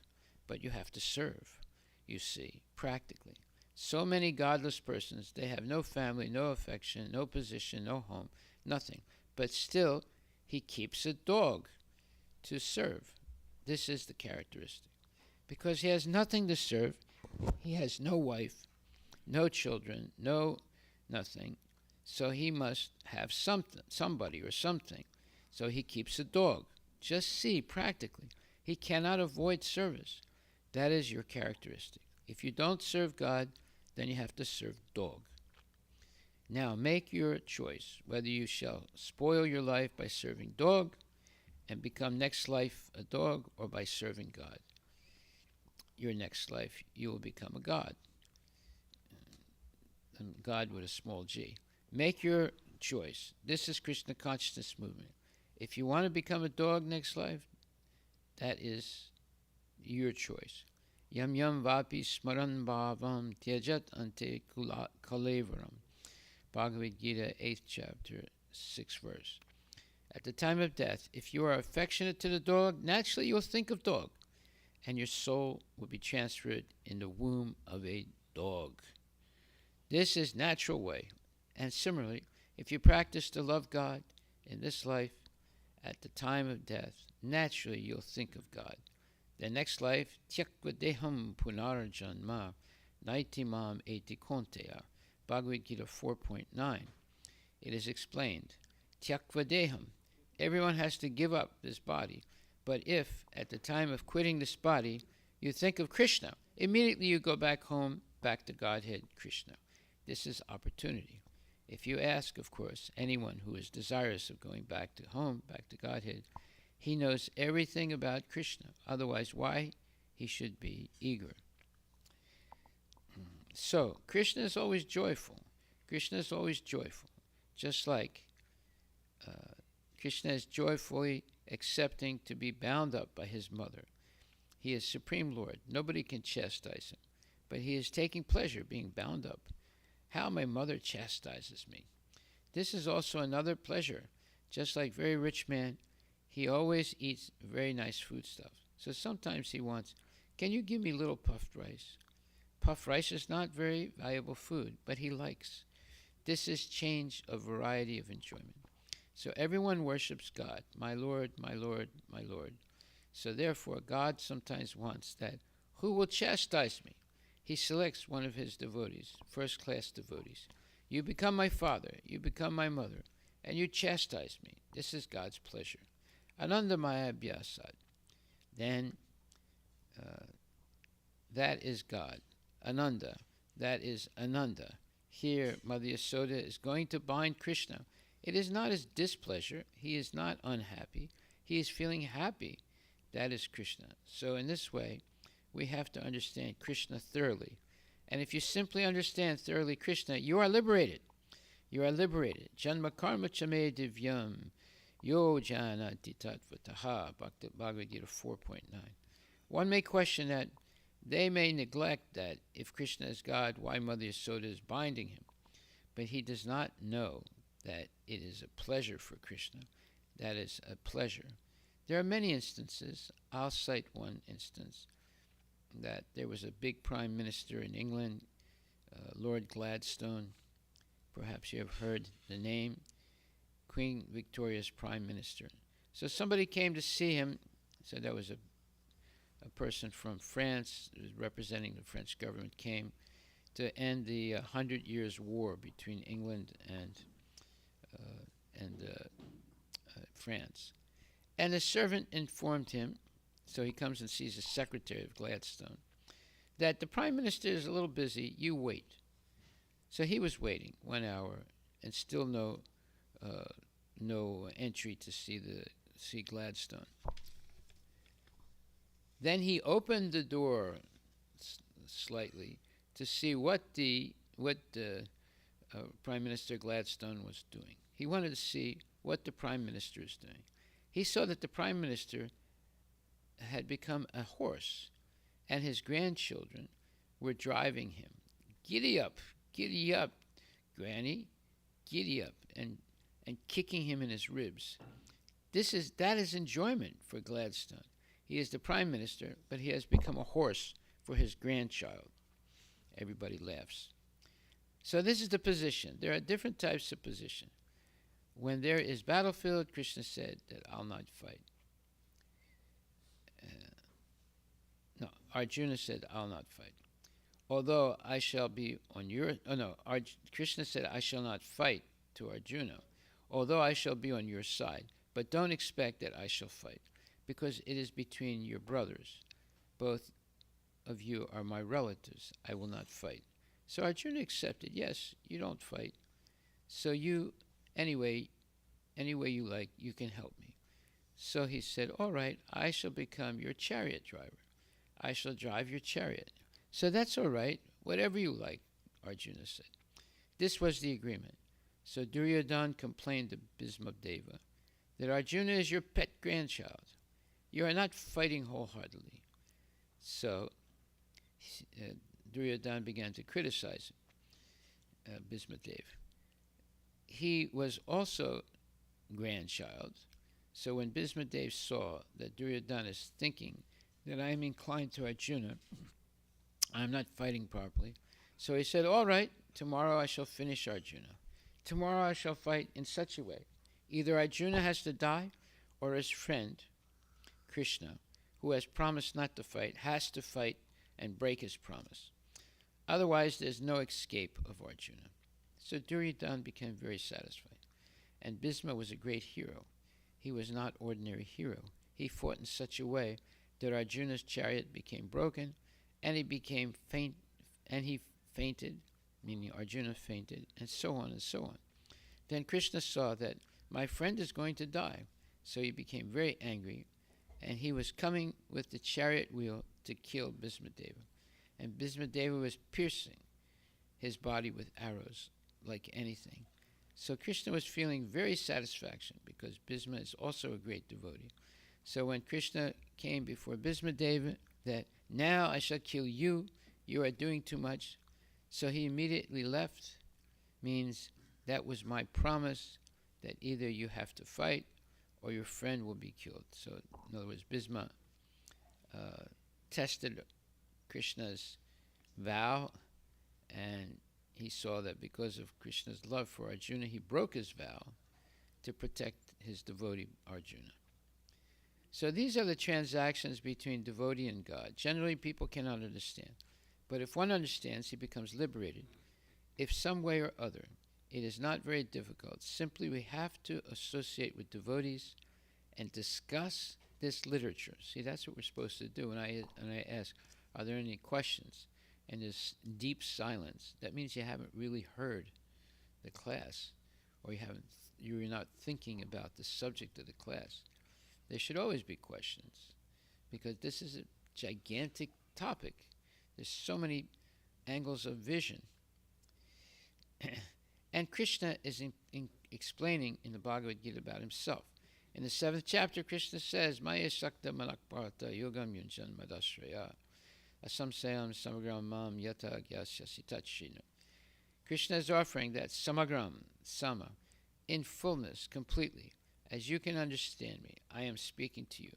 D: But you have to serve, you see, practically. So many godless persons, they have no family, no affection, no position, no home, nothing. But still, he keeps a dog to serve. This is the characteristic. Because he has nothing to serve, he has no wife, no children, no nothing. So he must have somebody or something. So he keeps a dog. Just see, practically, he cannot avoid service. That is your characteristic. If you don't serve God, then you have to serve dog. Now, make your choice whether you shall spoil your life by serving dog and become next life a dog, or by serving God. Your next life, you will become a God. God with a small g. Make your choice. This is Krishna consciousness movement. If you want to become a dog next life, that is your choice. Yam yam vapi smaran bhavam tyajat ante kalevaram. Bhagavad Gita, 8th chapter, 6th verse. At the time of death, if you are affectionate to the dog, naturally you'll think of dog, and your soul will be transferred in the womb of a dog. This is natural way. And similarly, if you practice to love God in this life, at the time of death, naturally you'll think of God. The next life, tyakva deham punarjanma naitimam eti konteya. Bhagavad Gita 4.9. It is explained, tyakva deham. Everyone has to give up this body. But if, at the time of quitting this body, you think of Krishna, immediately you go back home, back to Godhead, Krishna. This is opportunity. If you ask, of course, anyone who is desirous of going back to home, back to Godhead, he knows everything about Krishna. Otherwise, why he should be eager? So, Krishna is always joyful. Krishna is always joyful. Just like Krishna is joyfully accepting to be bound up by his mother. He is Supreme Lord. Nobody can chastise him. But he is taking pleasure being bound up. How my mother chastises me. This is also another pleasure. Just like very rich man, he always eats very nice foodstuff. So sometimes he wants, can you give me little puffed rice? Puffed rice is not very valuable food, but he likes. This is change of variety of enjoyment. So everyone worships God, my Lord, my Lord, my Lord. So therefore, God sometimes wants that, who will chastise me? He selects one of his devotees, first-class devotees. You become my father, you become my mother, and you chastise me. This is God's pleasure. Anandamaya Abhyasad. Then that is God. Ananda, that is Ananda. Here, Mother Yasoda is going to bind Krishna. It is not his displeasure. He is not unhappy. He is feeling happy. That is Krishna. So in this way, we have to understand Krishna thoroughly. And if you simply understand thoroughly Krishna, you are liberated. You are liberated. Janma karma chame divyam yo janati tattvataha. Bhagavad Gita 4.9. One may question that. They may neglect that if Krishna is God, why Mother Yasoda is binding him. But he does not know that it is a pleasure for Krishna. That is a pleasure. There are many instances. I'll cite one instance. That there was a big prime minister in England, Lord Gladstone. Perhaps you have heard the name. Queen Victoria's prime minister. So somebody came to see him. So there was a a person from France representing the French government came to end the 100 Years' War between England and France. And the servant informed him, so he comes and sees the secretary of Gladstone, that the Prime Minister is a little busy, you wait. So he was waiting 1 hour and still no entry to see Gladstone. Then he opened the door slightly to see what Prime Minister Gladstone was doing. He wanted to see what the Prime Minister is doing. He saw that the Prime Minister had become a horse, and his grandchildren were driving him. Giddy up, Granny, giddy up, and kicking him in his ribs. That is enjoyment for Gladstone. He is the Prime Minister, but he has become a horse for his grandchild. Everybody laughs. So this is the position. There are different types of position. When there is battlefield, Krishna said that I'll not fight. Arjuna said, I'll not fight. Although I shall be on your... Krishna said, I shall not fight to Arjuna, although I shall be on your side. But don't expect that I shall fight, because it is between your brothers. Both of you are my relatives. I will not fight. So Arjuna accepted, yes, you don't fight. So you, any way you like, you can help me. So he said, all right, I shall become your chariot driver. I shall drive your chariot. So that's all right, whatever you like, Arjuna said. This was the agreement. So Duryodhana complained to Bhismadeva that Arjuna is your pet grandchild. You are not fighting wholeheartedly. So Duryodhana began to criticize Bhismadeva. He was also grandchild. So when Bhismadeva saw that Duryodhana is thinking that I am inclined to Arjuna, I am not fighting properly. So he said, all right, tomorrow I shall finish Arjuna. Tomorrow I shall fight in such a way. Either Arjuna has to die, or his friend, Krishna, who has promised not to fight, has to fight and break his promise. Otherwise, there's no escape of Arjuna. So Duryodhana became very satisfied. And Bhisma was a great hero. He was not ordinary hero. He fought in such a way that Arjuna's chariot became broken, and he fainted, meaning Arjuna fainted, and so on and so on. Then Krishna saw that my friend is going to die, so he became very angry, and he was coming with the chariot wheel to kill Bhismadeva. And Bhismadeva was piercing his body with arrows like anything. So Krishna was feeling very satisfaction, because Bhisma is also a great devotee. So when Krishna came before Bhismadeva, that now I shall kill you, you are doing too much. So he immediately left, means that was my promise, that either you have to fight or your friend will be killed. So in other words, Bhisma tested Krishna's vow, and he saw that because of Krishna's love for Arjuna, he broke his vow to protect his devotee Arjuna. So these are the transactions between devotee and God. Generally, people cannot understand. But if one understands, he becomes liberated. If some way or other, it is not very difficult. Simply we have to associate with devotees and discuss this literature. See, that's what we're supposed to do. And I ask, are there any questions? And there's deep silence. That means you haven't really heard the class, or you're not thinking about the subject of the class. There should always be questions, because this is a gigantic topic. There's so many angles of vision. And Krishna is explaining in the Bhagavad Gita about himself. In the 7th chapter, Krishna says, Maya Shakta Manakparta Yogam Yunjan Madashraya Asamsayam Samagram Mam Yata Gyasyasi Tachino. Krishna is offering that Samagram, Sama, in fullness, completely. As you can understand me, I am speaking to you,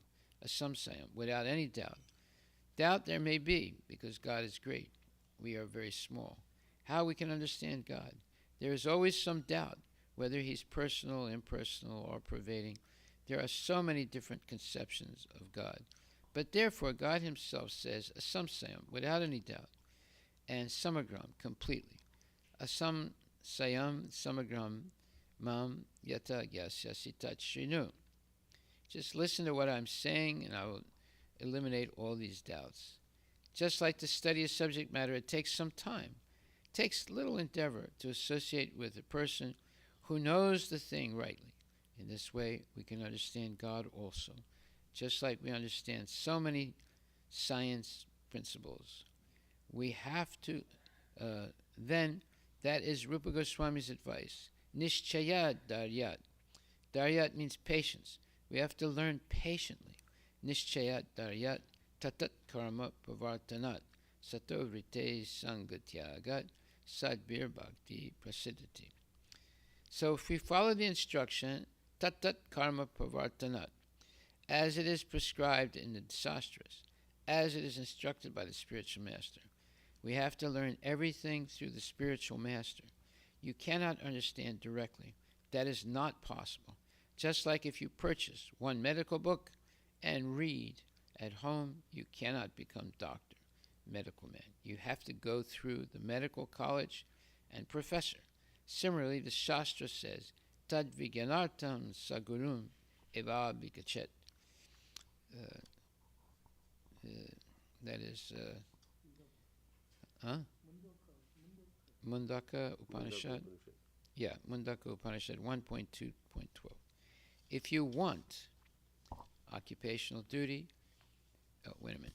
D: Asamsayam, without any doubt. Doubt there may be, because God is great. We are very small. How we can understand God? There is always some doubt, whether he's personal, impersonal, or pervading. There are so many different conceptions of God. But therefore, God himself says, asamsayam, without any doubt, and samagram, completely. Asam sayam samagram mam yata gyasyasitat shrinu. Just listen to what I'm saying, and I will eliminate all these doubts. Just like to study a subject matter, it takes some time. It takes little endeavor to associate with a person who knows the thing rightly. In this way, we can understand God also, just like we understand so many science principles. We have to, then, that is Rupa Goswami's advice. Nishchayat daryat. Daryat means patience. We have to learn patiently. Nishchayat daryat tatat karma pavartanat sato vrite sangatyagat sadbir bhakti prasiddhati. So if we follow the instruction, tatat karma pavartanat, as it is prescribed in the Shastras, as it is instructed by the spiritual master, we have to learn everything through the spiritual master. You cannot understand directly. That is not possible. Just like if you purchase one medical book and read at home, you cannot become doctor, medical man. You have to go through the medical college and professor. Similarly, the Shastra says, Tad vigyanartam sagurum eva vikachet. That is, Mundaka Upanishad. Yeah, Mundaka Upanishad 1.2.12. If you want occupational duty, wait a minute.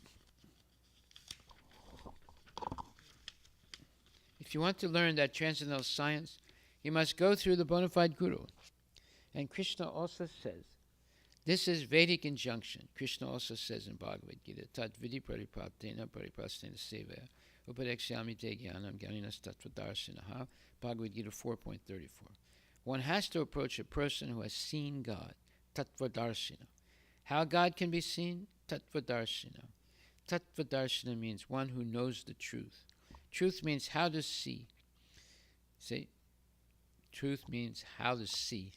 D: If you want to learn that transcendental science, you must go through the bona fide guru. And Krishna also says, this is Vedic injunction. Krishna also says in Bhagavad Gita, Tat vidi paripratena paripastena sevaya upadeksyami te jnanam jnaninas tattvadarsinaha, Bhagavad Gita 4.34. One has to approach a person who has seen God, tattvadarsina. How God can be seen? Tattvadarsina. Tattvadarsina means one who knows the truth. Truth means how to see. See? Truth means how to see.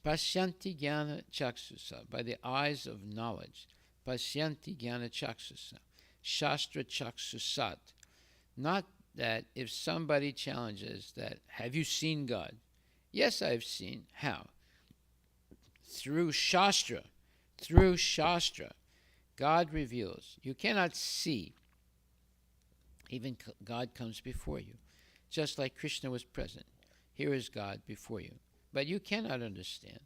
D: Pasyanti jnana chaksusa, by the eyes of knowledge. Pasyanti jnana chaksusa. Shastra chaksusat. Not that if somebody challenges that, have you seen God? Yes, I've seen. How? Through Shastra. Through Shastra. God reveals. You cannot see. Even God comes before you. Just like Krishna was present. Here is God before you. But you cannot understand.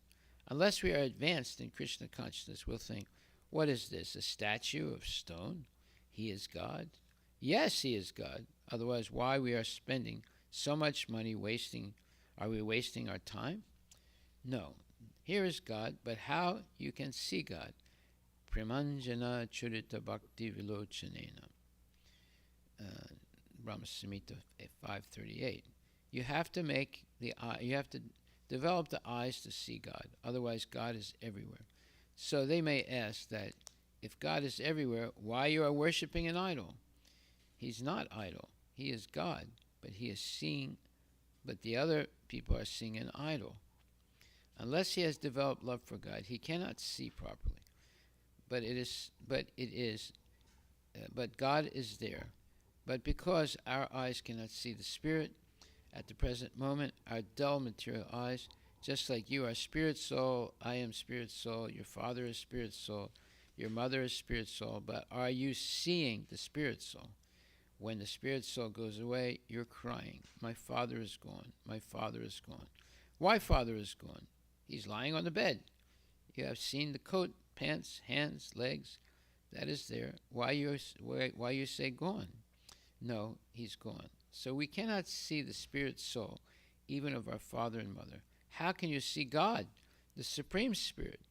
D: Unless we are advanced in Krishna consciousness, we'll think, what is this, a statue of stone? He is God? Yes, he is God. Otherwise, why we are spending so much money wasting? Are we wasting our time? No. Here is God, but how you can see God? Premanjana Churita Bhakti Vilochanena. Brahma Samhita 538. You have to make the eye, you have to develop the eyes to see God. Otherwise, God is everywhere. So they may ask that if God is everywhere, why you are worshiping an idol? He's not idol. He is God, but he is seeing, but the other people are seeing an idol. Unless he has developed love for God, he cannot see properly. But God is there. But because our eyes cannot see the Spirit, at the present moment, our dull material eyes, just like you are spirit soul, I am spirit soul, your father is spirit soul, your mother is spirit soul, but are you seeing the spirit soul? When the spirit soul goes away, you're crying, my father is gone, my father is gone. Why father is gone? He's lying on the bed. You have seen the coat, pants, hands, legs, that is there. Why you say gone? No, he's gone. So we cannot see the spirit soul, even of our father and mother. How can you see God, the Supreme Spirit?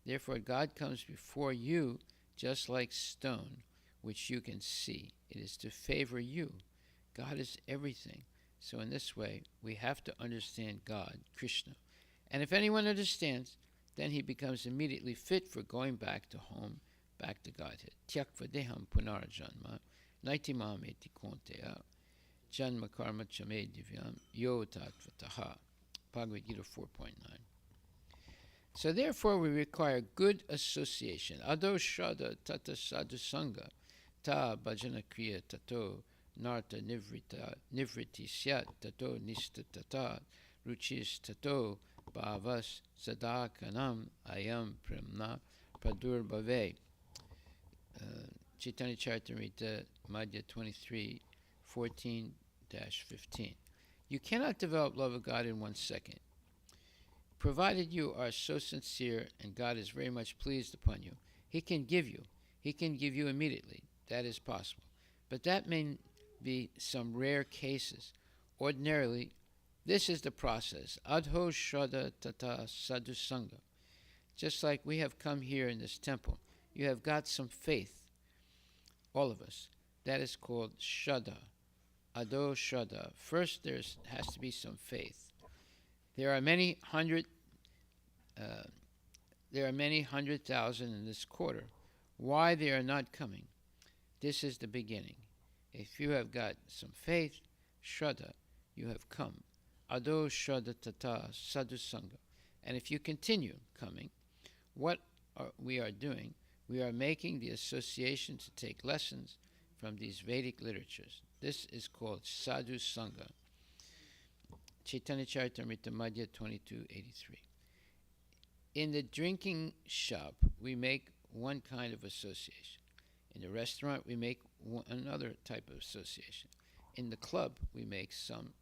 D: Therefore, God comes before you just like stone, which you can see. It is to favor you. God is everything. So in this way, we have to understand God, Krishna. And if anyone understands, then he becomes immediately fit for going back to home, back to Godhead. Tyakva deham punarjanma, naitimam eti konteya, janma karma chame divyam, yo tatvataha. Bhagavad Gita 4.9. So therefore we require good association. Ado shada tata sadhu sangha ta bhajana kriya tato narta nivriti syat tato nista tata ruchis tato bhavas sadakanam ayam premna pradur bhave. Chaitanya Charitamrita Madhya 23, 14-15. You cannot develop love of God in 1 second. Provided you are so sincere and God is very much pleased upon you, He can give you. He can give you immediately. That is possible. But that may be some rare cases. Ordinarily, this is the process. Adho Shraddha Tata Sadhu Sangha. Just like we have come here in this temple, you have got some faith, all of us. That is called Shraddha. Adho Shraddha. First, there has to be some faith. There are many hundred thousand in this quarter. Why they are not coming? This is the beginning. If you have got some faith, Shraddha, you have come. Ado Shraddha Tata Sadhu Sangha. And if you continue coming, what we are doing, we are making the association to take lessons from these Vedic literatures. This is called Sadhu Sangha. Chaitanya Charitamrita Madhya 2283. In the drinking shop, we make one kind of association. In the restaurant, we make another type of association. In the club, we make some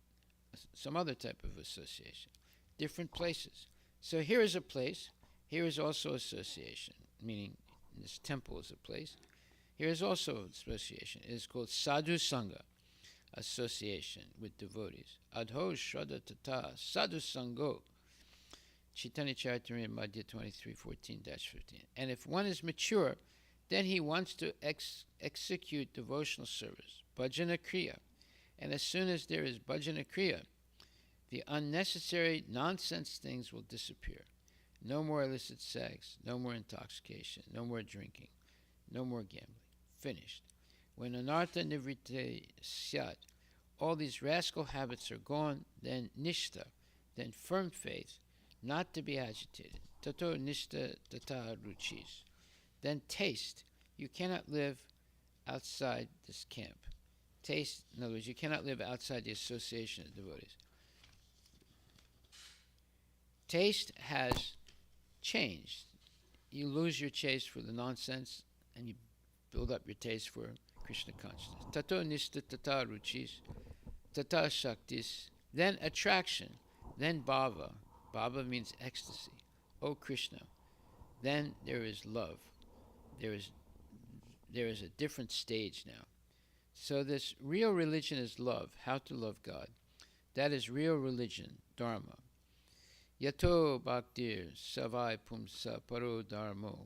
D: other type of association. Different places. So here is a place. Here is also association, meaning this temple is a place. Here is also association. It is called Sadhu Sangha, association with devotees. Adho Shraddha Tata Sadhu Sango. Chaitanya Charitamrita Madhya 23, 14-15. And if one is mature, then he wants to execute devotional service, bhajana kriya. And as soon as there is bhajana kriya, the unnecessary nonsense things will disappear. No more illicit sex, no more intoxication, no more drinking, no more gambling. Finished. When anartha nivrite syat, all these rascal habits are gone, then nishta, then firm faith, not to be agitated. Tato nishta tata ruchis. Then taste. You cannot live outside this camp. Taste, in other words, you cannot live outside the association of devotees. Taste has changed. You lose your taste for the nonsense and you build up your taste for Krishna consciousness. Tato nista tata ruchis, tata shaktis, then attraction, then bhava. Bhava means ecstasy. O Krishna. Then there is love. There is a different stage now. So this real religion is love, how to love God. That is real religion, dharma. Yato bhaktir savai pumsa paro dharmo.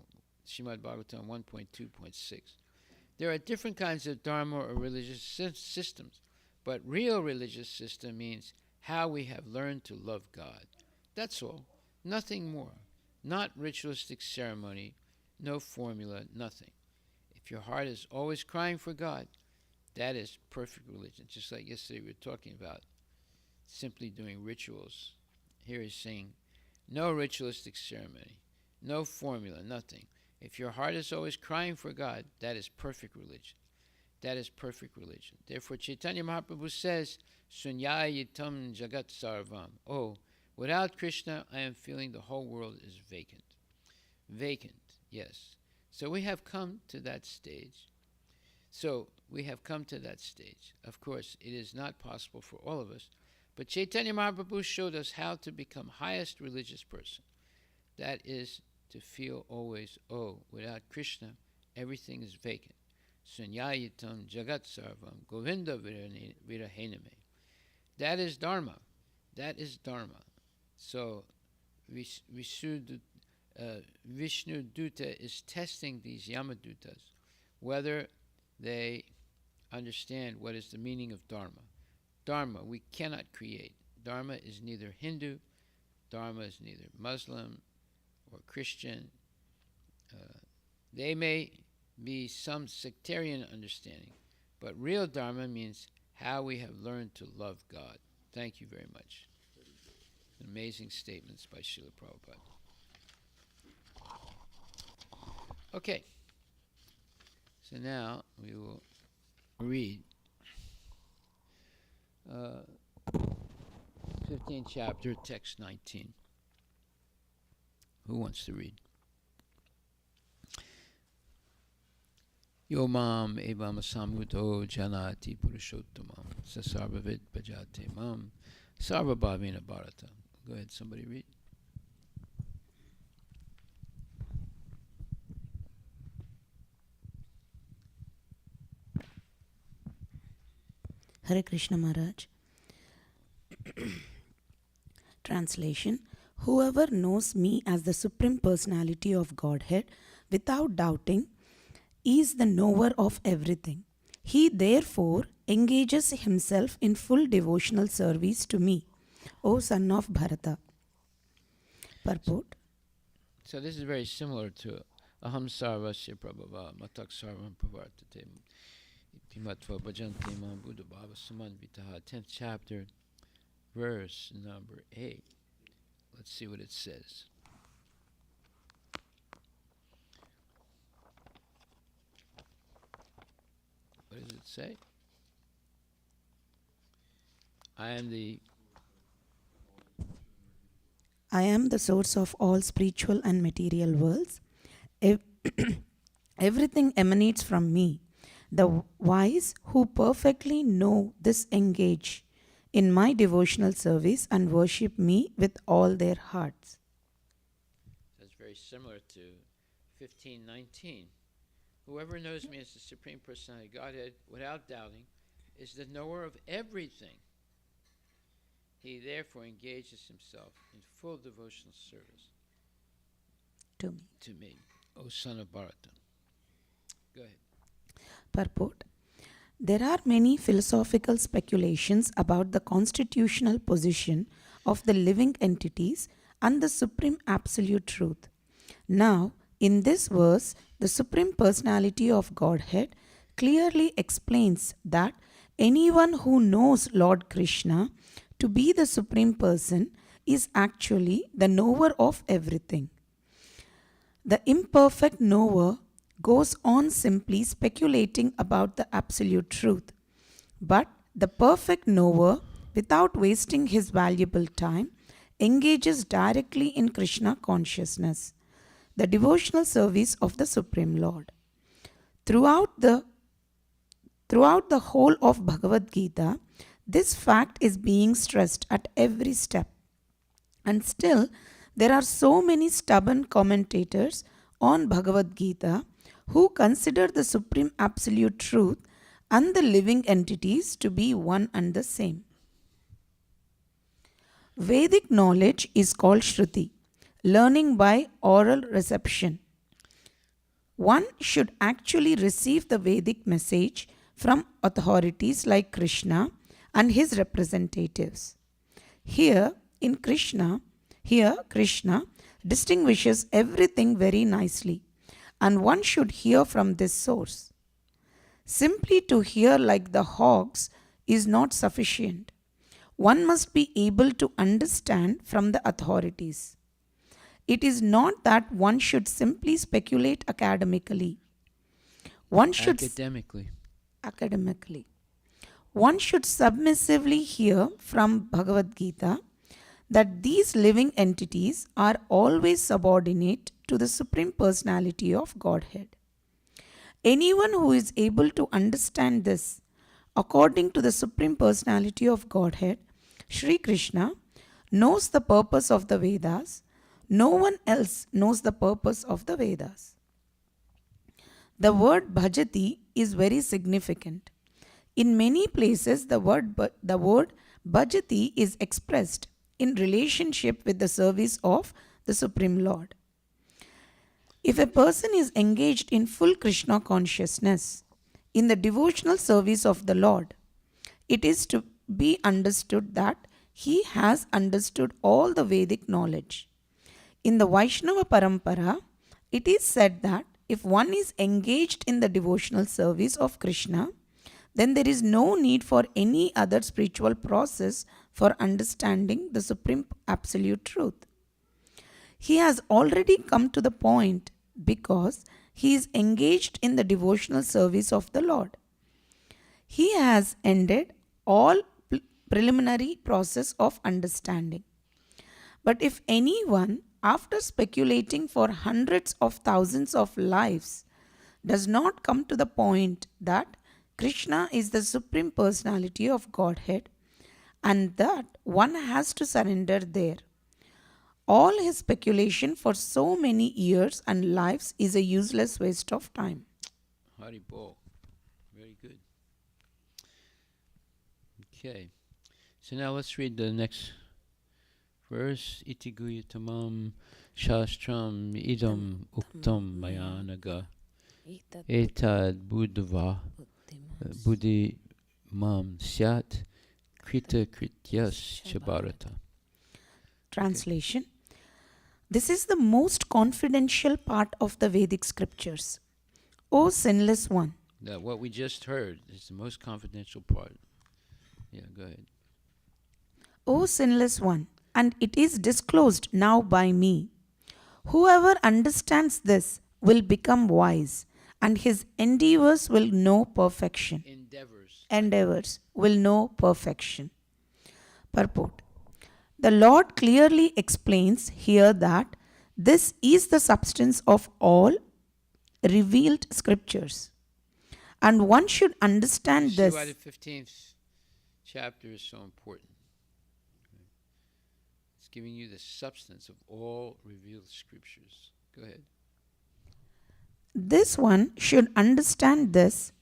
D: Srimad Bhagavatam 1.2.6. There are different kinds of dharma or religious systems, but real religious system means how we have learned to love God. That's all. Nothing more. Not ritualistic ceremony, no formula, nothing. If your heart is always crying for God, that is perfect religion. Just like yesterday we were talking about simply doing rituals. Here he's saying no ritualistic ceremony, no formula, nothing. If your heart is always crying for God, that is perfect religion. That is perfect religion. Therefore Chaitanya Mahaprabhu says, Sunyayitam jagat sarvam. Oh, without Krishna, I am feeling the whole world is vacant. Vacant, yes. So we have come to that stage. Of course, it is not possible for all of us, but Chaitanya Mahaprabhu showed us how to become highest religious person. That is to feel always, oh, without Krishna, everything is vacant. Sunyayitam jagat sarvam govinda virahename. That is dharma. That is dharma. So Vishnu Duta is testing these Yamadutas, whether they understand what is the meaning of dharma. Dharma we cannot create. Dharma is neither Hindu, Dharma is neither Muslim or Christian. They may be some sectarian understanding, but real dharma means how we have learned to love God. Thank you very much. Amazing statements by Srila Prabhupada. Okay, so now we will read 15th chapter, text 19. Who wants to read? Yo mam evam samudo janati purushottamam sasarvavid bhajate mam sarvabhavina bharata. Go ahead, somebody read.
F: Hare Krishna Maharaj. Translation: Whoever knows me as the Supreme Personality of Godhead without doubting is the knower of everything. He therefore engages himself in full devotional service to me, O son of Bharata. Purport:
D: So this is very similar to Aham Sarvasya Prabhava Matak Sarvam Pravartate Pimatva Bhajanti Mam Buddha Bhava Samanvitaha, 10th chapter, verse number 8. Let's see what it says. What does it say? I
F: am the source of all spiritual and material worlds. Everything emanates from me. The wise who perfectly know this engage in my devotional service and worship me with all their hearts.
D: That's very similar to 15:19. Whoever knows me as the Supreme Personality of Godhead without doubting is the knower of everything. He therefore engages himself in full devotional service to me, O son of Bharata. Go ahead.
F: Purport: There are many philosophical speculations about the constitutional position of the living entities and the Supreme Absolute Truth. Now, in this verse, the Supreme Personality of Godhead clearly explains that anyone who knows Lord Krishna to be the Supreme Person is actually the knower of everything. The imperfect knower goes on simply speculating about the absolute truth. But the perfect knower, without wasting his valuable time, engages directly in Krishna consciousness, the devotional service of the Supreme Lord. Throughout the whole of Bhagavad Gita, this fact is being stressed at every step. And still, there are so many stubborn commentators on Bhagavad Gita who consider the Supreme Absolute Truth and the living entities to be one and the same. Vedic knowledge is called Shruti, learning by oral reception. One should actually receive the Vedic message from authorities like Krishna and his representatives. Here, Krishna distinguishes everything very nicely, and one should hear from this source. Simply to hear like the hogs is not sufficient. One must be able to understand from the authorities. It is not that one should simply speculate academically. One should One should submissively hear from Bhagavad Gita that these living entities are always subordinate to the Supreme Personality of Godhead. Anyone who is able to understand this, according to the Supreme Personality of Godhead, Sri Krishna, knows the purpose of the Vedas. No one else knows the purpose of the Vedas. The word bhajati is very significant. In many places, the word bhajati is expressed in relationship with the service of the Supreme Lord. If a person is engaged in full Krishna consciousness, in the devotional service of the Lord, it is to be understood that he has understood all the Vedic knowledge. In the Vaishnava Parampara, it is said that if one is engaged in the devotional service of Krishna, then there is no need for any other spiritual process for understanding the Supreme Absolute Truth. He has already come to the point because he is engaged in the devotional service of the Lord. He has ended all preliminary process of understanding. But if anyone, after speculating for hundreds of thousands of lives, does not come to the point that Krishna is the Supreme Personality of Godhead and that one has to surrender there, all his speculation for so many years and lives is a useless waste of time.
D: Haribol. Very good. Okay. So now let's read the next verse. Iti guyatamam shastram idam uktam mayanaga etad buddhava buddhi mam syat krita krityas chabharata.
F: Translation. This is the most confidential part of the Vedic scriptures. O sinless one.
D: Now, what we just heard is the most confidential part. Yeah, go ahead.
F: O sinless one, and it is disclosed now by me. Whoever understands this will become wise, and his endeavors will know perfection. Endeavors will know perfection. Purport. The Lord clearly explains here that this is the substance of all revealed scriptures. And one should understand this.
D: See why the 15th chapter is so important. It's giving you the substance of all revealed scriptures. Go ahead.
F: This one should understand this,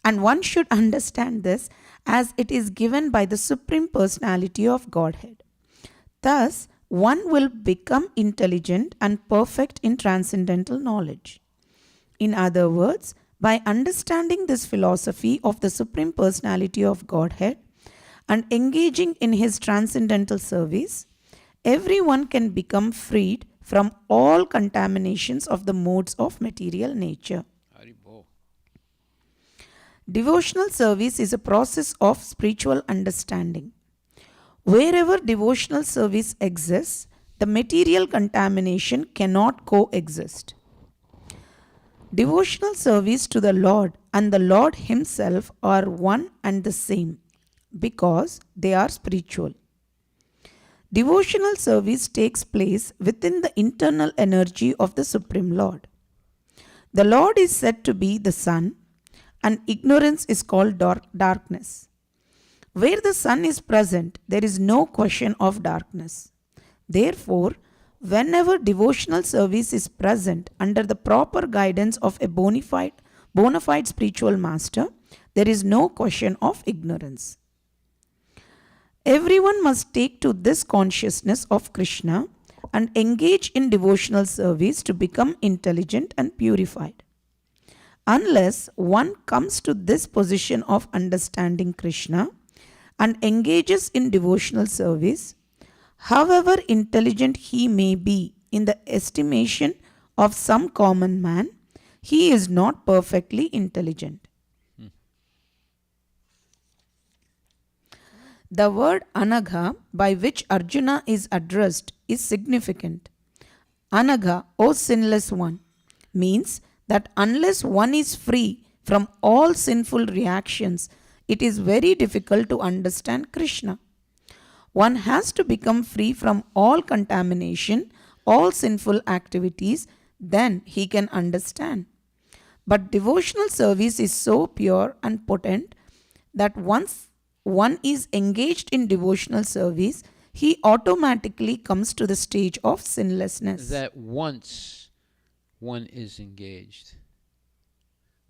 F: and one should understand this as it is given by the Supreme Personality of Godhead. Thus, one will become intelligent and perfect in transcendental knowledge. In other words, by understanding this philosophy of the Supreme Personality of Godhead and engaging in his transcendental service, everyone can become freed from all contaminations of the modes of material nature.
D: Haribol.
F: Devotional service is a process of spiritual understanding. Wherever devotional service exists, the material contamination cannot coexist. Devotional service to the Lord and the Lord Himself are one and the same because they are spiritual. Devotional service takes place within the internal energy of the Supreme Lord. The Lord is said to be the sun, and ignorance is called darkness. Where the sun is present, there is no question of darkness. Therefore, whenever devotional service is present under the proper guidance of a bona fide spiritual master, there is no question of ignorance. Everyone must take to this consciousness of Krishna and engage in devotional service to become intelligent and purified. Unless one comes to this position of understanding Krishna and engages in devotional service, however intelligent he may be in the estimation of some common man, he is not perfectly intelligent. The word Anagha, by which Arjuna is addressed, is significant. Anagha, O sinless one, means that unless one is free from all sinful reactions, it is very difficult to understand Krishna. One has to become free from all contamination, all sinful activities, then he can understand. But devotional service is so pure and potent that once one is engaged in devotional service, he automatically comes to the stage of sinlessness.
D: That once one is engaged.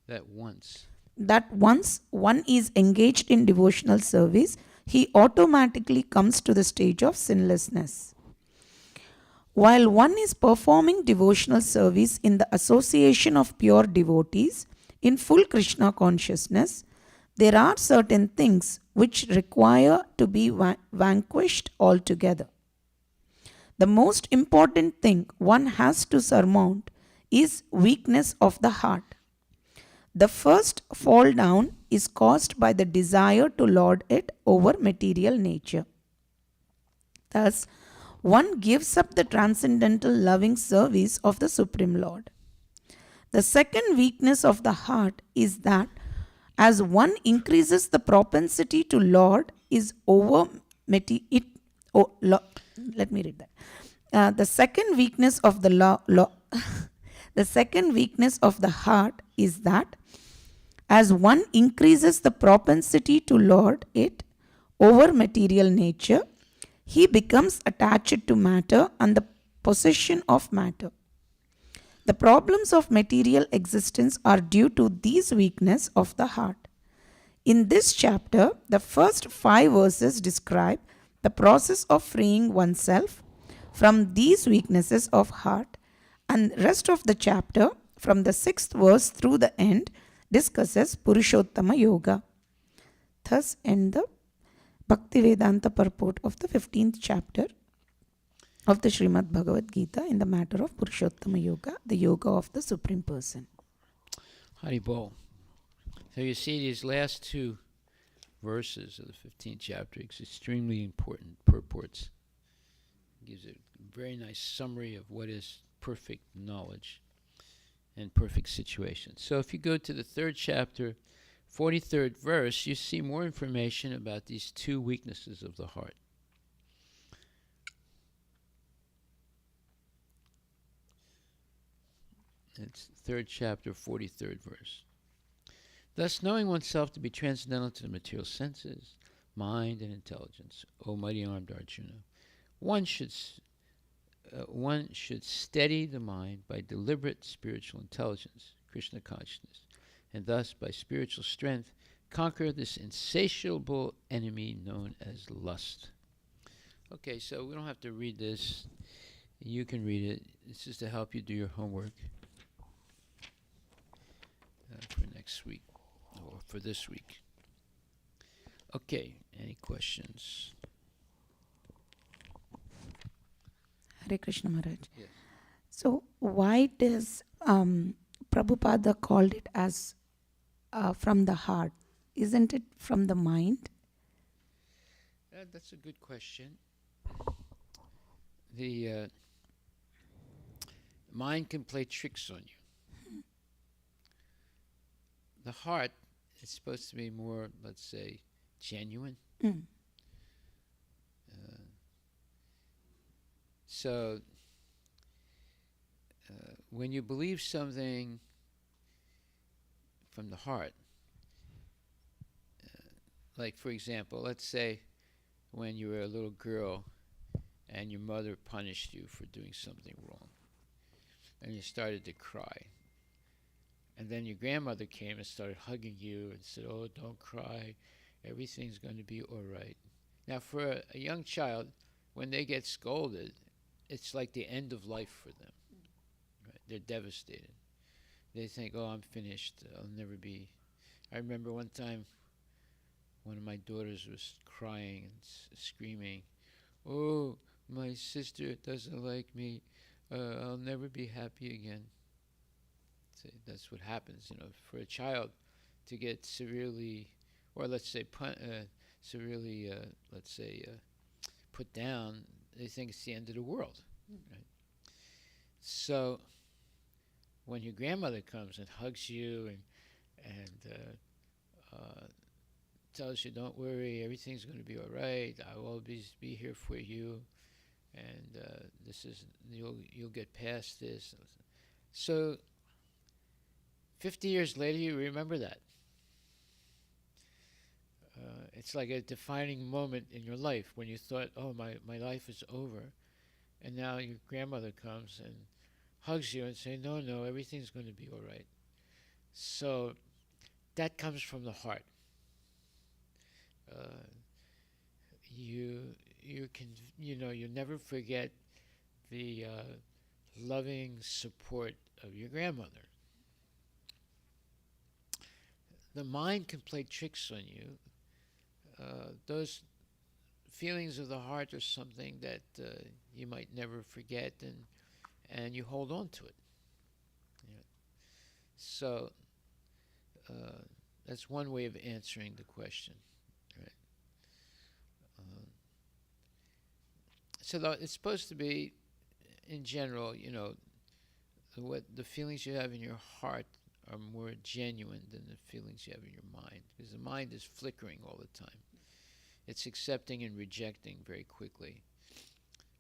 D: That once
F: one is engaged in devotional service, he automatically comes to the stage of sinlessness. While one is performing devotional service in the association of pure devotees in full Krishna consciousness, there are certain things which require to be vanquished altogether. The most important thing one has to surmount is weakness of the heart. The first fall down is caused by the desire to lord it over material nature. Thus, one gives up the transcendental loving service of the Supreme Lord. The second weakness of the heart is that as one increases the propensity to lord is over it. Let me read that. The second weakness of the the second weakness of the heart is that as one increases the propensity to lord it over material nature, he becomes attached to matter and the possession of matter. The problems of material existence are due to these weakness of the heart. In this chapter, the first 5 verses describe the process of freeing oneself from these weaknesses of heart, and rest of the chapter from the 6th verse through the end discusses Purushottama Yoga. Thus end the Bhaktivedanta purport of the 15th chapter of the Srimad Bhagavad Gita in the matter of Purushottama Yoga, the yoga of the Supreme Person.
D: Haribol. So you see these last 2 verses of the 15th chapter, it's extremely important purports. It gives a very nice summary of what is perfect knowledge and perfect situation. So if you go to the 3rd chapter, 43rd verse, you see more information about these 2 weaknesses of the heart. It's 3rd chapter, 43rd verse. Thus, knowing oneself to be transcendental to the material senses, mind, and intelligence, O mighty armed Arjuna, one should steady the mind by deliberate spiritual intelligence, Krishna consciousness, and thus, by spiritual strength, conquer this insatiable enemy known as lust. Okay, so we don't have to read this. You can read it. This is to help you do your homework for next week, or for this week. Okay, any questions?
F: Hare Krishna Maharaj.
D: Yes.
F: So why does Prabhupada called it as from the heart? Isn't it from the mind?
D: That's a good question. The mind can play tricks on you. The heart is supposed to be more, let's say, genuine. So when you believe something from the heart, like for example, let's say when you were a little girl and your mother punished you for doing something wrong, and you started to cry. And then your grandmother came and started hugging you and said, "Oh, don't cry. Everything's going to be all right." Now, for a young child, when they get scolded, it's like the end of life for them. Right? They're devastated. They think, "Oh, I'm finished. I'll never be." I remember one time one of my daughters was crying and screaming, "Oh, my sister doesn't like me. I'll never be happy again." So that's what happens, for a child to get severely, or let's say severely, put down. They think it's the end of the world. Right? So when your grandmother comes and hugs you and tells you, "Don't worry, everything's going to be all right. I will always be here for you, and you'll get past this." So 50 years later, you remember that. It's like a defining moment in your life when you thought, "Oh, my life is over," and now your grandmother comes and hugs you and say, "No, everything's going to be all right." So that comes from the heart. You never forget the loving support of your grandmother. The mind can play tricks on you. Those feelings of the heart are something that you might never forget, and you hold on to it. So that's one way of answering the question. Right? So it's supposed to be, in general, what the feelings you have in your heart are more genuine than the feelings you have in your mind, because the mind is flickering all the time. It's accepting and rejecting very quickly.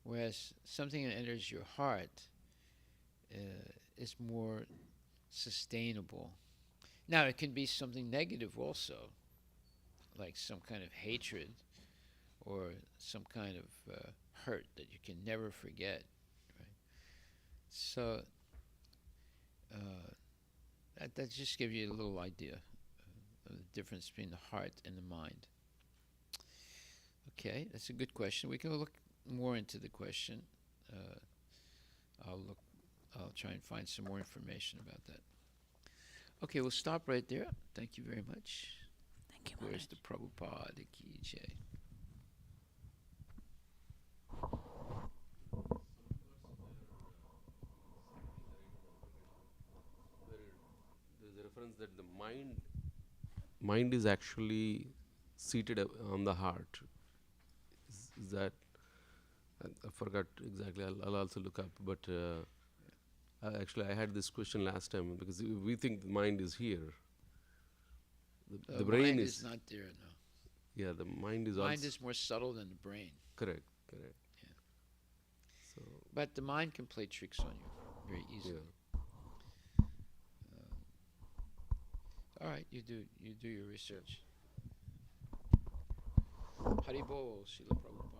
D: Whereas something that enters your heart is more sustainable. Now, it can be something negative also, like some kind of hatred or some kind of hurt that you can never forget. Right? So that just gives you a little idea of the difference between the heart and the mind. Okay, that's a good question. We can look more into the question. I'll try and find some more information about that. Okay, we'll stop right there. Thank you very much.
F: Thank you,
D: Where's the Prabhupada Ki Jai?
G: There's a reference that the mind is actually seated on the heart. Is that I forgot exactly. I'll also look up. But actually, I had this question last time because we think the mind is here. The brain
D: mind
G: is
D: not there, no.
G: Yeah, the mind is
D: Mind
G: also
D: is more subtle than the brain.
G: correct.
D: Yeah.
G: So
D: But the mind can play tricks on you very easily.
G: yeah.
D: All right, you do your research. Haribol, Srila Prabhupada.